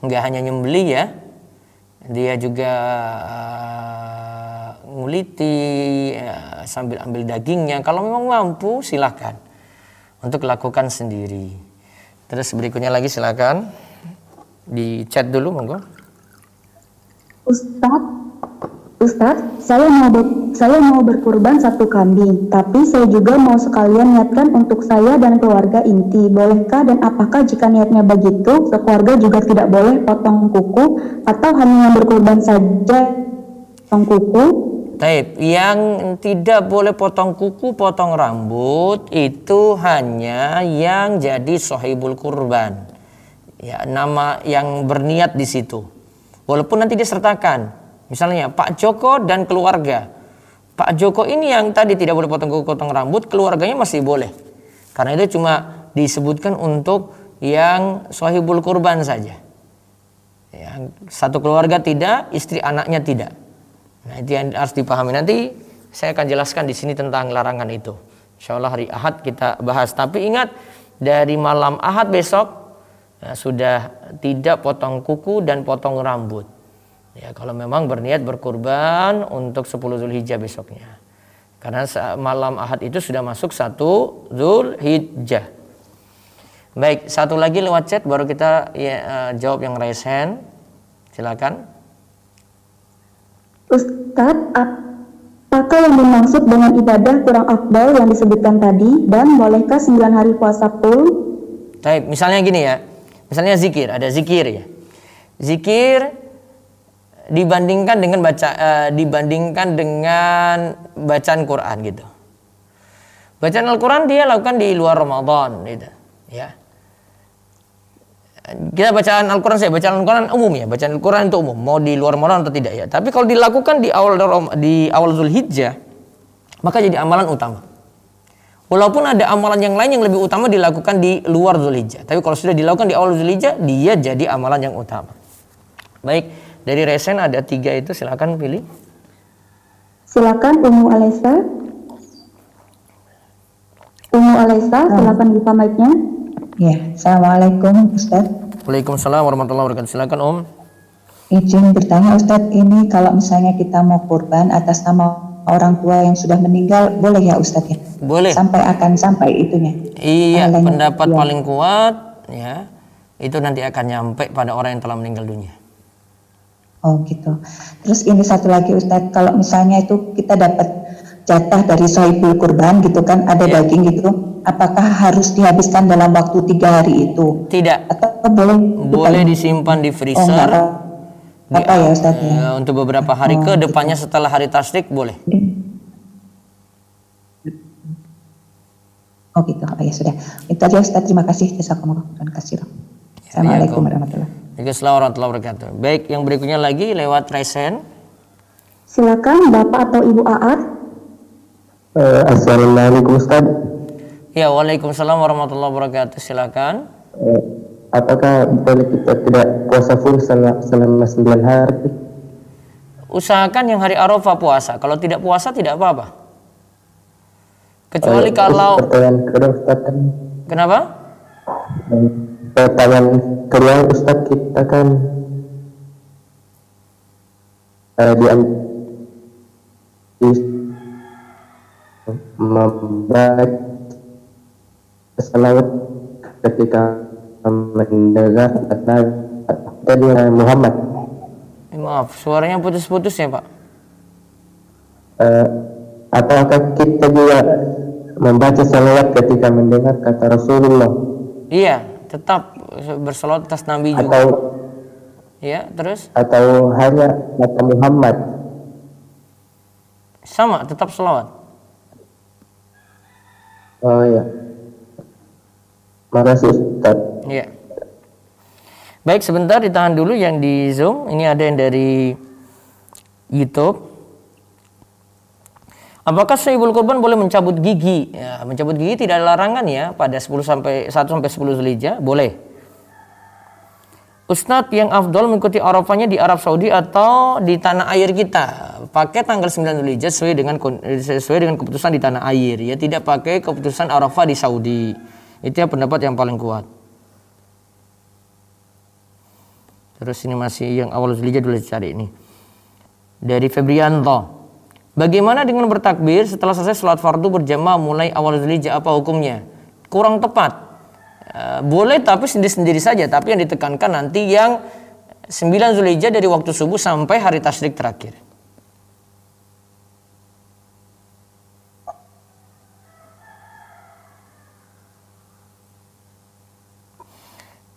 nggak hanya nyembeli ya, dia juga nguliti sambil ambil dagingnya. Kalau memang mampu silahkan untuk lakukan sendiri. Terus berikutnya lagi silakan di chat dulu monggo. Ustaz, saya mau berkurban 1 kambing, tapi saya juga mau sekalian niatkan untuk saya dan keluarga inti. Bolehkah dan apakah jika niatnya begitu, sekeluarga juga tidak boleh potong kuku atau hanya yang berkurban saja potong kuku? Taib, yang tidak boleh potong kuku, potong rambut itu hanya yang jadi sohibul kurban. Ya, nama yang berniat di situ. Walaupun nanti disertakan. Misalnya Pak Joko dan keluarga. Pak Joko ini yang tadi tidak boleh potong kuku, potong rambut, keluarganya masih boleh. Karena itu cuma disebutkan untuk yang sohibul kurban saja. Yang satu keluarga tidak, istri anaknya tidak. Nah, itu yang harus dipahami. Nanti saya akan jelaskan di sini tentang larangan itu. Insya Allah hari Ahad kita bahas. Tapi ingat, dari malam Ahad besok ya, sudah tidak potong kuku dan potong rambut. Ya, kalau memang berniat berkurban untuk 10 Zulhijjah besoknya. Karena malam Ahad itu sudah masuk 1 Zulhijjah. Baik, satu lagi lewat chat baru kita jawab yang raise hand. Silakan. Ustadz, apakah yang dimaksud dengan ibadah kurang afdal yang disebutkan tadi, dan bolehkah 9 hari puasa full? Baik, misalnya gini ya. Misalnya zikir, ada zikir ya. Zikir dibandingkan dengan bacaan Quran gitu. Bacaan Al-Quran dia lakukan di luar Ramadan gitu, ya. Kita bacaan Al-Quran, saya bacaan Al-Quran umum ya, bacaan Al-Quran itu umum, mau di luar Ramadan atau tidak ya. Tapi kalau dilakukan di awal Zulhijjah, maka jadi amalan utama. Walaupun ada amalan yang lain yang lebih utama dilakukan di luar Zulhijjah, tapi kalau sudah dilakukan di awal Zulhijjah, dia jadi amalan yang utama. Baik. Dari resen ada 3 itu, silakan pilih. Silakan Ummu Alesa. Silakan buka mic-nya. Ya, Assalamualaikum Ustaz. Waalaikumsalam warahmatullahi wabarakatuh. Silakan Izin bertanya Ustaz, ini kalau misalnya kita mau kurban atas nama orang tua yang sudah meninggal, boleh ya Ustaz ya? Boleh. Sampai itunya. Iya, pendapat paling kuat ya, itu nanti akan nyampe pada orang yang telah meninggal dunia. Oh gitu. Terus ini satu lagi Ustadz, kalau misalnya itu kita dapat jatah dari sohibul kurban gitu kan, ada daging gitu, apakah harus dihabiskan dalam waktu 3 hari itu? Tidak. Atau boleh disimpan di freezer. Apa ya Ustadz ya? Untuk beberapa hari ke depannya gitu. Setelah hari tasrik boleh. Oh gitu. Oh ya sudah. Itu aja Ustadz, terima kasih. Jazakumullah khairan. Assalamualaikum warahmatullahi wabarakatuh. Assalamualaikum warahmatullahi wabarakatuh. Baik, yang berikutnya lagi lewat resen. Silakan Bapak atau Ibu Aat. Assalamualaikum Ustaz. Ya, waalaikumsalam warahmatullahi wabarakatuh. Silakan. Apakah boleh kita tidak puasa full selama 9 hari? Usahakan yang hari Arafah puasa. Kalau tidak puasa tidak apa-apa. Kecuali kalau. Pertanyaan kedua Ustaz kan. Kenapa? Pertanyaan kedua Ustaz, kita kan membaca salawat ketika mendengar kata dari Muhammad. Maaf, suaranya putus-putus ya Pak. Apakah kita juga membaca salawat ketika mendengar kata Rasulullah? Iya, tetap bersalawat atas Nabi juga. Atau ya, terus? Atau hanya kata Muhammad? Sama, tetap selawat. Oh ya. Makasih Ustaz. Iya. Baik, sebentar ditahan dulu yang di Zoom. Ini ada yang dari YouTube. Apakah sahibul kurban boleh mencabut gigi? Ya, mencabut gigi tidak ada larangan ya pada 1 sampai 10 Zulhijjah, boleh. Ustadz, yang afdol mengikuti Arafahnya di Arab Saudi atau di tanah air kita? Pakai tanggal 9 Zulhijjah sesuai dengan keputusan di tanah air ya, tidak pakai keputusan Arafah di Saudi. Itu ya pendapat yang paling kuat. Terus ini masih yang awal Zulhijjah dulu cari ini. Dari Febrianto. Bagaimana dengan bertakbir setelah selesai sholat fardu berjamaah mulai awal Zulhijjah, apa hukumnya? Kurang tepat. Boleh tapi sendiri-sendiri saja, tapi yang ditekankan nanti yang 9 Zulhijjah dari waktu subuh sampai hari tasyrik terakhir.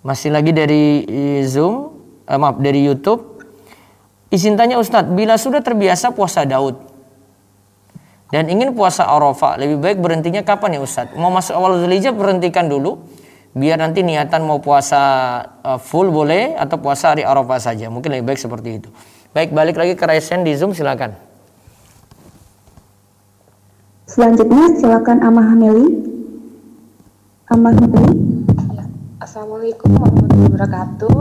Masih lagi dari Zoom. Dari YouTube. Izin tanya Ustadz, bila sudah terbiasa puasa Daud dan ingin puasa Arafah, lebih baik berhentinya kapan ya Ustadz? Mau masuk awal Zulhijjah berhentikan dulu, biar nanti niatan mau puasa full boleh, atau puasa hari Arafah saja. Mungkin lebih baik seperti itu. Baik, balik lagi ke Raisen di Zoom, silakan. Selanjutnya silakan Amah Meli. Assalamualaikum warahmatullahi wabarakatuh.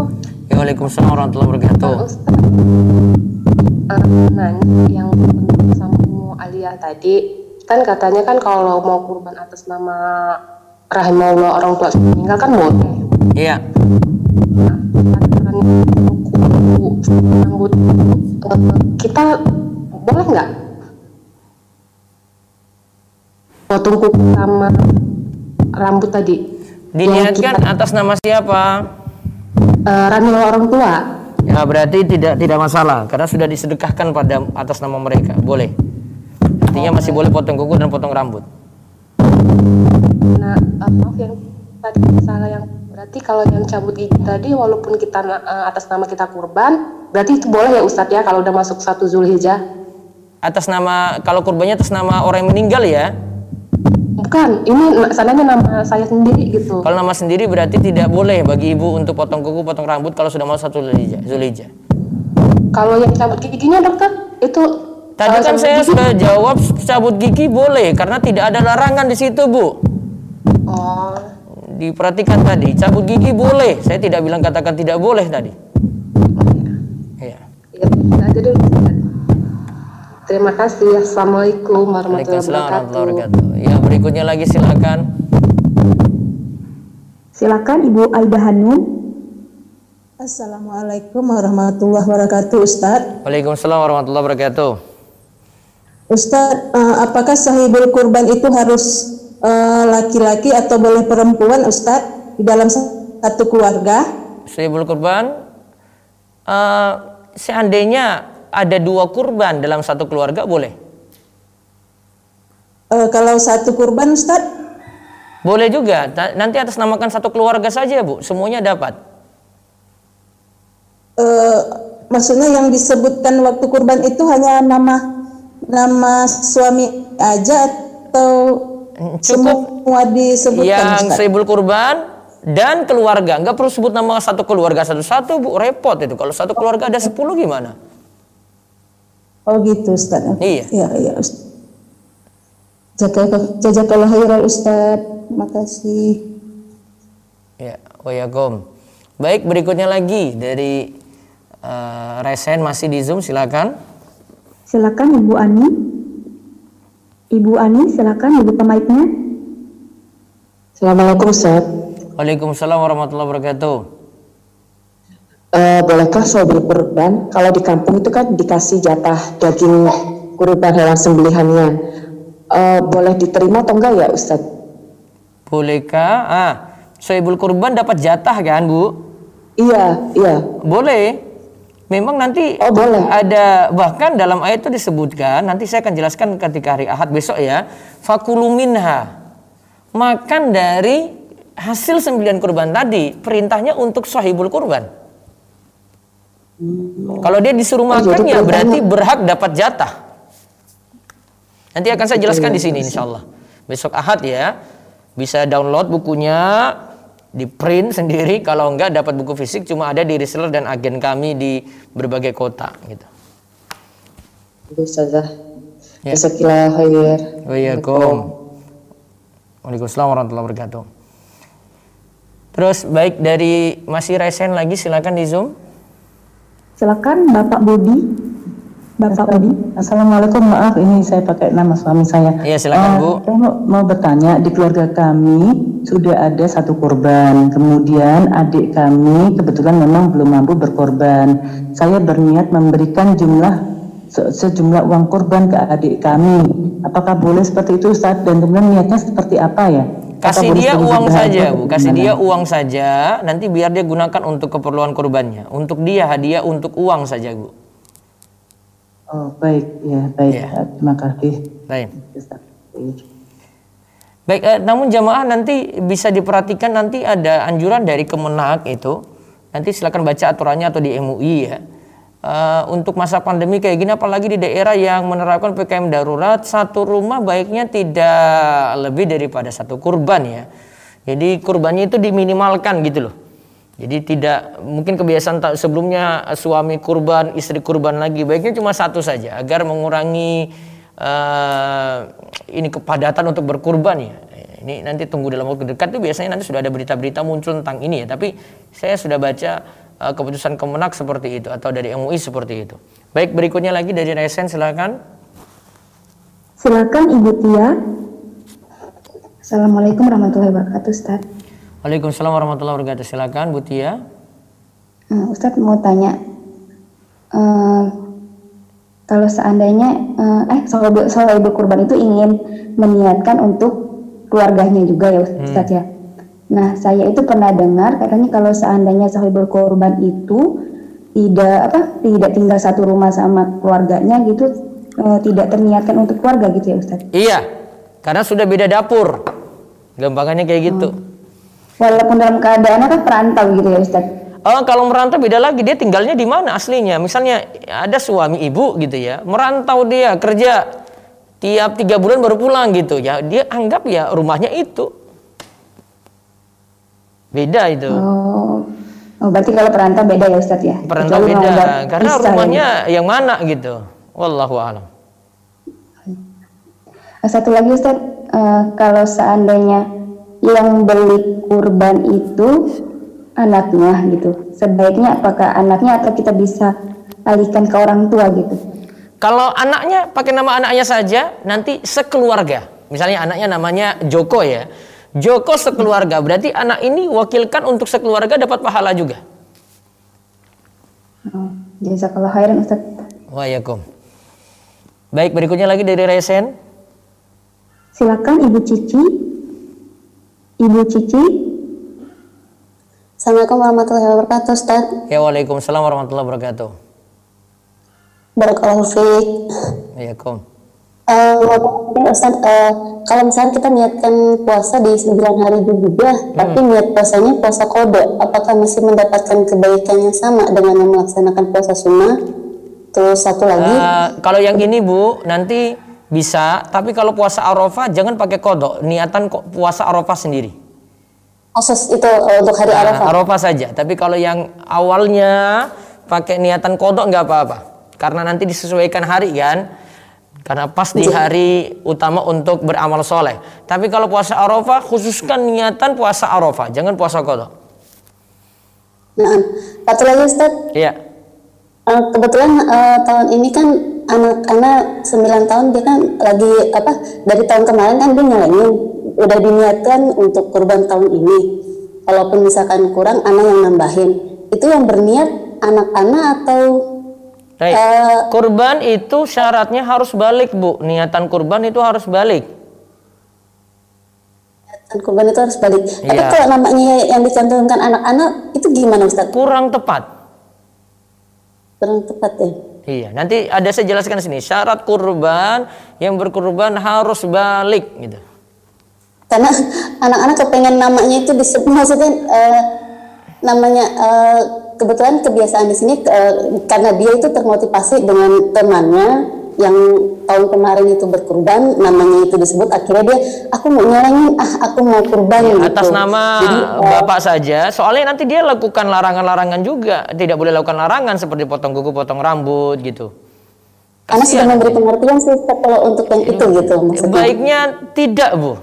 Waalaikumsalam warahmatullahi wabarakatuh. Ustaz, nanya yang sama Ummu Aliyah tadi, kan katanya kan kalau mau kurban atas nama rahimahullah orang tua meninggal kan boleh. Iya. Nah, rambut kita boleh nggak? Potong kuku sama rambut tadi. Diniatkan atas nama siapa? Rahimahullah orang tua. Ya berarti tidak masalah karena sudah disedekahkan pada atas nama mereka, boleh. Artinya masih boleh potong kuku dan potong rambut. Nah, maaf yang tadi salah, yang berarti kalau yang cabut gigi tadi walaupun kita atas nama kita kurban, berarti itu boleh ya Ustadz ya kalau udah masuk 1 Zulhijjah? Atas nama, kalau kurbannya atas nama orang yang meninggal ya? Bukan, ini sananya nama saya sendiri gitu. Kalau nama sendiri berarti tidak boleh bagi ibu untuk potong kuku, potong rambut kalau sudah mau 1 Zulhijjah. Kalau yang cabut giginya dokter, itu tadi kan saya sudah jawab cabut gigi boleh karena tidak ada larangan di situ, Bu. Oh. Diperhatikan tadi, cabut gigi boleh. Saya tidak bilang katakan tidak boleh tadi. Iya. Ya, aja dulu. Terima kasih. Assalamualaikum warahmatullahi wabarakatuh. Ya, berikutnya lagi silakan. Silakan Ibu Aida Hanum. Assalamualaikum warahmatullahi wabarakatuh, Ustadz. Waalaikumsalam warahmatullahi wabarakatuh. Ustadz, apakah sahibul kurban itu harus laki-laki atau boleh perempuan, Ustadz, di dalam satu keluarga? Sahibul kurban, seandainya ada 2 kurban dalam satu keluarga boleh. Kalau satu kurban, Ustadz? Boleh juga. Nanti atas namakan satu keluarga saja, Bu. Semuanya dapat. Maksudnya yang disebutkan waktu kurban itu hanya nama suami aja atau cukup semua disebutkan, yang Ustadz? sahibul kurban dan keluarga. Enggak perlu sebut nama satu keluarga satu-satu, Bu. Repot itu. Kalau satu keluarga ada 10 gimana? Oh gitu, Ustaz. Iya. Iya, Ustaz. Jazakallah khairan, Ustaz. Makasih. Ya, wayakum. Baik, berikutnya lagi dari Resen masih di Zoom, silakan. Silakan Ibu Ani. Ibu Ani, silakan dibuka mic-nya. Assalamualaikum, Ustaz. Waalaikumsalam warahmatullahi wabarakatuh. Bolehkah sahibul kurban kalau di kampung itu kan dikasih jatah daging kurban hewan sembelihannya, boleh diterima atau enggak ya Ustaz? Bolehkah? Sahibul kurban dapat jatah kan, Bu? Iya. Boleh. Memang nanti boleh. Ada, bahkan dalam ayat itu disebutkan, nanti saya akan jelaskan ketika hari Ahad besok ya. Fakulu minha, makan dari hasil sembelihan kurban tadi. Perintahnya untuk sahibul kurban. Kalau dia disuruh makan ya berarti berhak dapat jatah. Nanti akan saya jelaskan di sini insya Allah. Besok Ahad ya, bisa download bukunya, di print sendiri. Kalau enggak dapat buku fisik, cuma ada di reseller dan agen kami di berbagai kota gitu. Ustazah. Ya. Jazakallahu khair. Waalaikumsalam warahmatullahi wabarakatuh. Terus baik, dari masih Resen lagi, silakan di Zoom. Silakan Bapak Budi. Bapak Budi. Assalamualaikum, maaf ini saya pakai nama suami saya. Iya, silakan Bu. Saya mau bertanya, di keluarga kami sudah ada satu korban, kemudian adik kami kebetulan memang belum mampu berkorban. Saya berniat memberikan sejumlah uang korban ke adik kami. Apakah boleh seperti itu Ustaz? Dan kemudian niatnya seperti apa ya? Kasih dia uang saja Bu, kasih dia uang saja, nanti biar dia gunakan untuk keperluan kurbannya. Untuk dia hadiah untuk uang saja Bu. Oh baik, ya baik, ya. Terima kasih. Baik. Baik, namun jamaah nanti bisa diperhatikan, nanti ada anjuran dari Kemenak itu. Nanti silakan baca aturannya atau di MUI ya. Untuk masa pandemi kayak gini, apalagi di daerah yang menerapkan PPKM darurat, satu rumah baiknya tidak lebih daripada satu kurban ya. Jadi kurbannya itu diminimalkan gitu loh. Jadi tidak, mungkin kebiasaan sebelumnya suami kurban, istri kurban lagi, baiknya cuma satu saja agar mengurangi ini kepadatan untuk berkurban ya. Ini nanti tunggu dalam waktu dekat tuh biasanya nanti sudah ada berita-berita muncul tentang ini ya. Tapi saya sudah baca keputusan Kemenak seperti itu atau dari MUI seperti itu. Baik, berikutnya lagi dari Resen, silakan. Silakan Ibu Tia. Assalamualaikum warahmatullahi wabarakatuh, Ustaz. Waalaikumsalam warahmatullahi wabarakatuh. Silakan Bu Tia. Ustaz mau tanya, kalau seandainya ibu kurban itu ingin meniatkan untuk keluarganya juga ya Ustaz ya. Nah, saya itu pernah dengar katanya kalau seandainya sahibul korban itu tidak tinggal satu rumah sama keluarganya gitu, tidak terniatkan untuk keluarga gitu ya Ustaz. Iya, karena sudah beda dapur. Gampangannya kayak gitu. Walaupun dalam keadaan kan perantau gitu ya Ustaz. Oh, kalau merantau beda lagi, dia tinggalnya di mana aslinya. Misalnya ada suami ibu gitu ya, merantau dia kerja tiap 3 bulan baru pulang gitu ya, dia anggap ya rumahnya itu. Beda itu. Oh, berarti kalau perantau beda ya Ustaz ya? Perantau beda, karena rumahnya yang mana gitu. Wallahu a'lam. Satu lagi Ustaz, kalau seandainya yang beli kurban itu anaknya gitu, sebaiknya apakah anaknya atau kita bisa alihkan ke orang tua gitu? Kalau anaknya pakai nama anaknya saja, nanti sekeluarga. Misalnya anaknya namanya Joko ya. Joko sekeluarga, berarti anak ini wakilkan untuk sekeluarga dapat pahala juga. Jazakallahu khairan Ustaz. Waalaikum. Baik, berikutnya lagi dari Resen. Silakan Ibu Cici. Ibu Cici. Assalamualaikum warahmatullahi wabarakatuh Ustaz. Ya, waalaikumsalam warahmatullahi wabarakatuh. Barakallahu fiik. Waalaikum. Ustaz, kalau misalnya kita niatkan puasa di 9 hari juga, tapi niat puasanya puasa qada, apakah masih mendapatkan kebaikan yang sama dengan yang melaksanakan puasa sunnah? Terus satu lagi, kalau yang ini Bu, nanti bisa, tapi kalau puasa Arafah jangan pakai qada, niatan puasa Arafah sendiri. Khusus itu untuk hari Arafah. Arafah saja, tapi kalau yang awalnya pakai niatan qada nggak apa-apa, karena nanti disesuaikan hari kan. Karena pas di hari utama untuk beramal soleh. Tapi kalau puasa Arafah, khususkan niatan puasa Arafah, jangan puasa qada. Nah, satu lagi Ustaz. Iya. Kebetulan tahun ini kan anak-anak 9 tahun dia kan lagi dari tahun kemarin kan dia nyalain udah diniatkan untuk kurban tahun ini. Walaupun misalkan kurang, anak yang nambahin. Itu yang berniat anak-anak atau kurban itu syaratnya harus balik Bu. Niatan kurban itu harus balik. Niatan kurban itu harus balik. Tapi kalau namanya yang dicantumkan anak-anak itu gimana Ustaz? Kurang tepat. Kurang tepat ya. Iya, nanti ada saya jelaskan di sini. Syarat kurban, yang berkurban harus balik gitu. Karena anak-anak kepengen namanya itu disebut, maksudnya namanya kebetulan kebiasaan di sini karena dia itu termotivasi dengan temannya yang tahun kemarin itu berkurban, namanya itu disebut, akhirnya dia aku mau nyelengin, aku mau kurban ya, gitu. atas nama jadi, bapak saja, soalnya nanti dia lakukan larangan-larangan juga, tidak boleh lakukan larangan seperti potong kuku, potong rambut gitu. Karena sudah memberi pengertian sih kalau untuk yang itu gitu maksudnya. Baiknya tidak, Bu.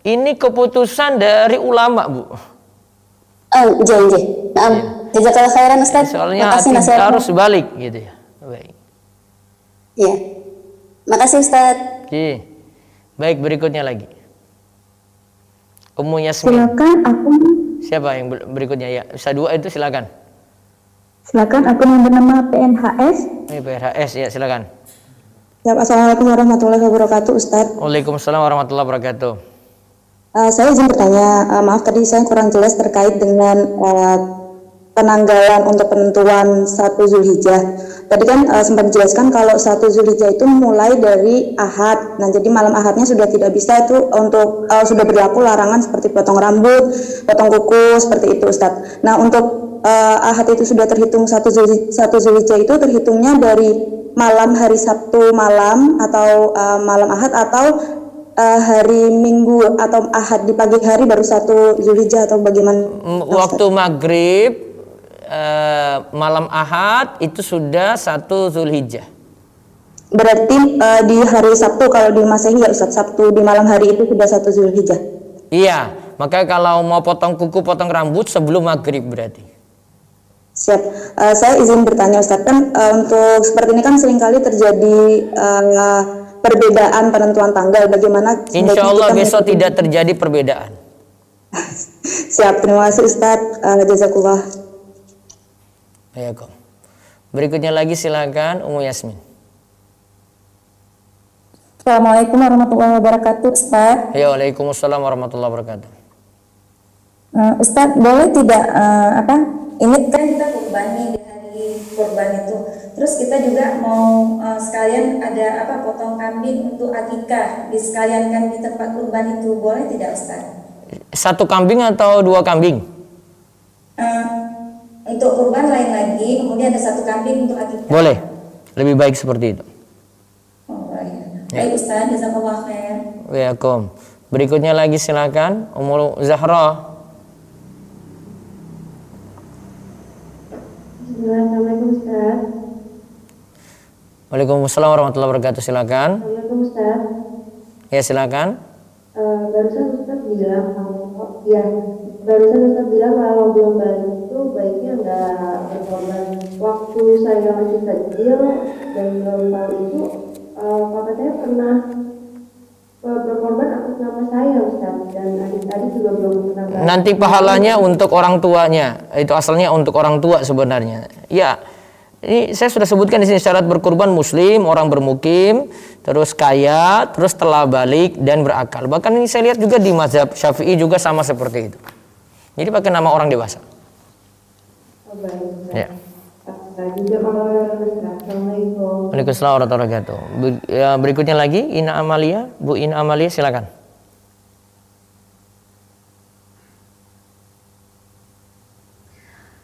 Ini keputusan dari ulama, Bu. Janji. Jazakallah khairan Ustaz. Soalnya makasih harus balik gitu ya. Baik. Iya. Makasih Ustaz. Oke. Baik, berikutnya lagi. Ummu Yasmin. Silakan aku. Siapa yang berikutnya ya? Bisa dua itu silakan. Silakan akun yang bernama PNHS. PNHS ya, silakan. Assalamualaikum warahmatullahi wabarakatuh Ustaz. Waalaikumsalam warahmatullahi wabarakatuh. Saya izin bertanya, maaf tadi saya kurang jelas terkait dengan penanggalan untuk penentuan 1 Zulhijjah. Tadi kan sempat dijelaskan kalau 1 Zulhijjah itu mulai dari Ahad. Nah, jadi malam Ahadnya sudah tidak bisa itu untuk sudah berlaku larangan seperti potong rambut, potong kuku seperti itu Ustadz. Nah, untuk Ahad itu sudah terhitung 1 Zulhijjah itu terhitungnya dari malam hari Sabtu malam atau malam Ahad atau hari Minggu atau Ahad di pagi hari baru 1 Zulhijjah atau bagaimana? Waktu maghrib malam Ahad itu sudah 1 Zulhijjah. Berarti di hari Sabtu kalau di Masehi ya Ustaz, Sabtu di malam hari itu sudah 1 Zulhijjah. Iya, maka kalau mau potong kuku, potong rambut sebelum maghrib berarti. Siap. Saya izin bertanya Ustaz, kan untuk seperti ini kan seringkali terjadi perbedaan penentuan tanggal. Bagaimana? Insya Allah besok tidak terjadi perbedaan. Siap, terima kasih Ustaz. Jazakallah. Berikutnya lagi silakan Ummu Yasmin. Assalamualaikum warahmatullahi wabarakatuh Ustaz. Ya, waalaikumsalam warahmatullahi wabarakatuh. Ustaz, boleh tidak ini kan kita kurban nih di hari kurban itu. Terus kita juga mau sekalian ada potong kambing untuk akikah, disekaliankan di tempat kurban itu, boleh tidak Ustaz? 1 kambing atau 2 kambing? Untuk kurban lain lagi, kemudian ada 1 kambing untuk akikah. Boleh, lebih baik seperti itu. Oh, baik. Baik Ustaz, jazakallah khair. Waalaikumsalam. Berikutnya lagi silakan Ummu Zahra. Assalamualaikum Ustaz. Waalaikumsalam warahmatullahi wabarakatuh. Silakan. Assalamualaikum Ustaz. Ya, silakan. Barusan Ustaz bilang kalau belum balik itu baiknya nggak berkorban. Waktu saya masih kecil dan belum tahu itu, papa saya pernah berkorban atas nama saya Ustaz, dan adik-adik juga belum pernah. Nanti pahalanya untuk orang tuanya. Itu asalnya untuk orang tua sebenarnya. Ya, ini saya sudah sebutkan di sini syarat berkurban muslim, orang bermukim, terus kaya, terus telah balik dan berakal. Bahkan ini saya lihat juga di mazhab Syafi'i juga sama seperti itu. Jadi pakai nama orang dewasa. Ya. Waalaikumsalam warahmatullahi wabarakatuh. Berikutnya lagi Ina Amalia, Bu Ina Amalia silakan.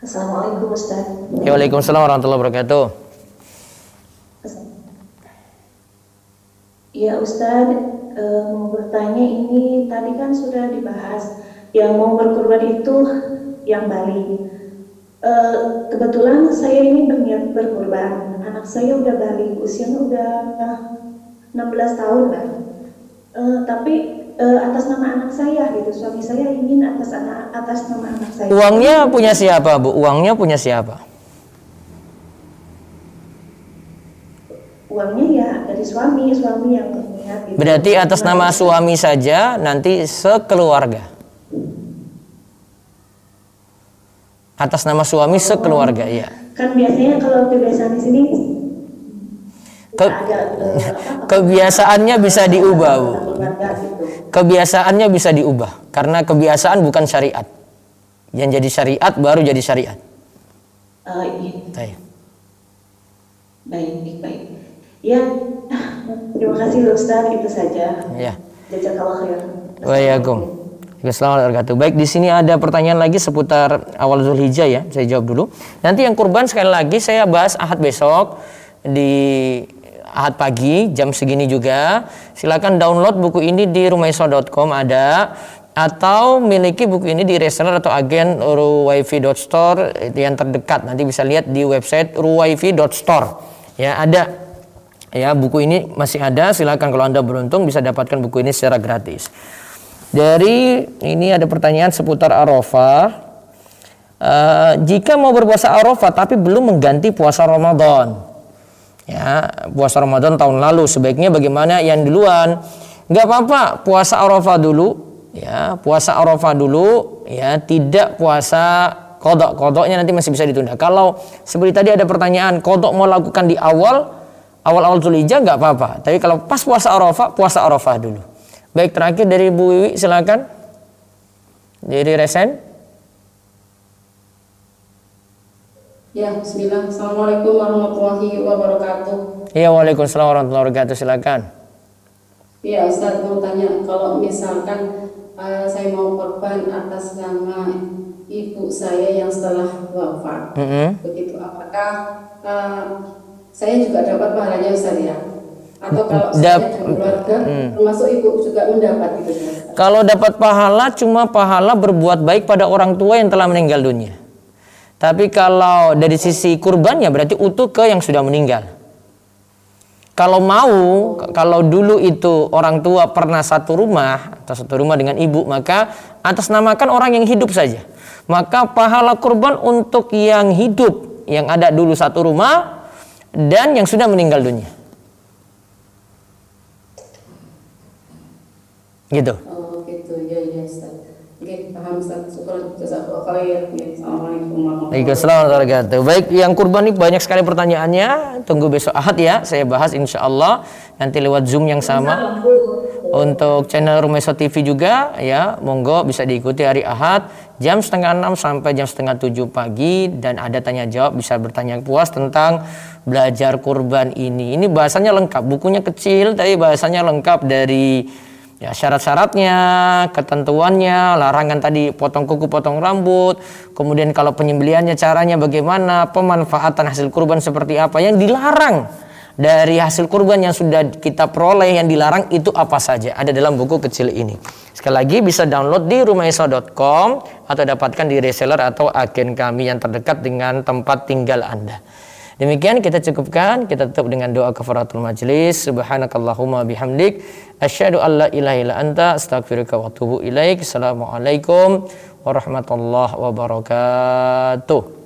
Assalamualaikum Ustaz. Ya, waalaikumsalam warahmatullahi wabarakatuh. Ya Ustaz, mau bertanya, ini tadi kan sudah dibahas yang mau berkurban itu yang balik. Kebetulan saya ini berniat berkurban. Anak saya udah balik, usianya udah 16 tahun lah. Tapi atas nama anak saya gitu, suami saya ingin atas nama anak saya. Uangnya punya siapa, Bu? Uangnya punya siapa? Uangnya ya dari suami yang berniat gitu. Berarti atas nama suami saja, nanti sekeluarga. Atas nama suami sekeluarga, ya. Kan biasanya kalau kebiasaan di sini kebiasaannya bisa diubah, Bu. Kebiasaannya bisa diubah karena kebiasaan bukan syariat. Yang jadi syariat baru jadi syariat. Iya. Baik. Ya, terima kasih Ustaz, itu saja. Ya. Jazakallah khair. Waalaikumsalam. Assalamualaikum. Baik, di sini ada pertanyaan lagi seputar awal Zulhijjah ya. Saya jawab dulu. Nanti yang kurban sekali lagi saya bahas Ahad besok di Ahad pagi jam segini juga. Silakan download buku ini di rumaiso.com ada, atau miliki buku ini di reseller atau agen ruwaifi.store yang terdekat. Nanti bisa lihat di website ruwaifi.store. Ya, ada. Ya, buku ini masih ada. Silakan kalau Anda beruntung bisa dapatkan buku ini secara gratis. Dari ini ada pertanyaan seputar Arafah. Jika mau berpuasa Arafah tapi belum mengganti puasa Ramadan, ya, puasa Ramadan tahun lalu, sebaiknya bagaimana yang duluan? Nggak apa-apa, puasa Arafah dulu, ya, puasa Arafah dulu, ya, tidak puasa kodok. Kodoknya nanti masih bisa ditunda. Kalau seperti tadi ada pertanyaan, kodok mau lakukan di awal Dzulhijjah nggak apa-apa. Tapi kalau pas puasa Arafah dulu. Baik, terakhir dari Bu Wiwi, silakan. Dari Resen. Ya, bismillah. Assalamualaikum warahmatullahi wabarakatuh. Iya, waalaikumsalam warahmatullahi wabarakatuh. Silakan. Iya, Ustaz mau tanya, kalau misalkan saya mau korban atas nama ibu saya yang setelah wafat, begitu, apakah saya juga dapat pahalanya, Ustaz, ya? Atau kalau saya dan keluarga, termasuk ibu juga mendapat gitu, Ustaz? Kalau dapat pahala, cuma pahala berbuat baik pada orang tua yang telah meninggal dunia. Tapi kalau dari sisi kurbannya berarti utuh ke yang sudah meninggal. Kalau mau, kalau dulu itu orang tua pernah satu rumah atau satu rumah dengan ibu, maka atasnamakan orang yang hidup saja. Maka pahala kurban untuk yang hidup, yang ada dulu satu rumah dan yang sudah meninggal dunia. Gitu. Oh gitu, ya Ustaz. Oke, paham Ustaz. Syukur, jazakallahu khair. Assalamualaikum warahmatullahi wabarakatuh. Baik, yang kurban ini banyak sekali pertanyaannya. Tunggu besok Ahad ya, saya bahas insya Allah nanti lewat Zoom yang sama. Untuk channel Rumaiso TV juga ya, monggo bisa diikuti hari Ahad jam 5:30 sampai jam 6:30 pagi, dan ada tanya jawab, bisa bertanya puas tentang belajar kurban ini. Ini bahasanya lengkap, bukunya kecil tapi bahasanya lengkap dari ya, syarat-syaratnya, ketentuannya, larangan tadi potong kuku, potong rambut, kemudian kalau penyembeliannya caranya bagaimana, pemanfaatan hasil kurban seperti apa, yang dilarang dari hasil kurban yang sudah kita peroleh, yang dilarang itu apa saja, ada dalam buku kecil ini. Sekali lagi bisa download di rumaiso.com atau dapatkan di reseller atau agen kami yang terdekat dengan tempat tinggal Anda. Demikian kita cukupkan, kita tutup dengan doa kafaratul majlis. Subhanakallahumma bihamdik, asyhadu an la ilaha illa anta, astaghfiruka wa atubu ilaik. Assalamualaikum warahmatullahi wabarakatuh.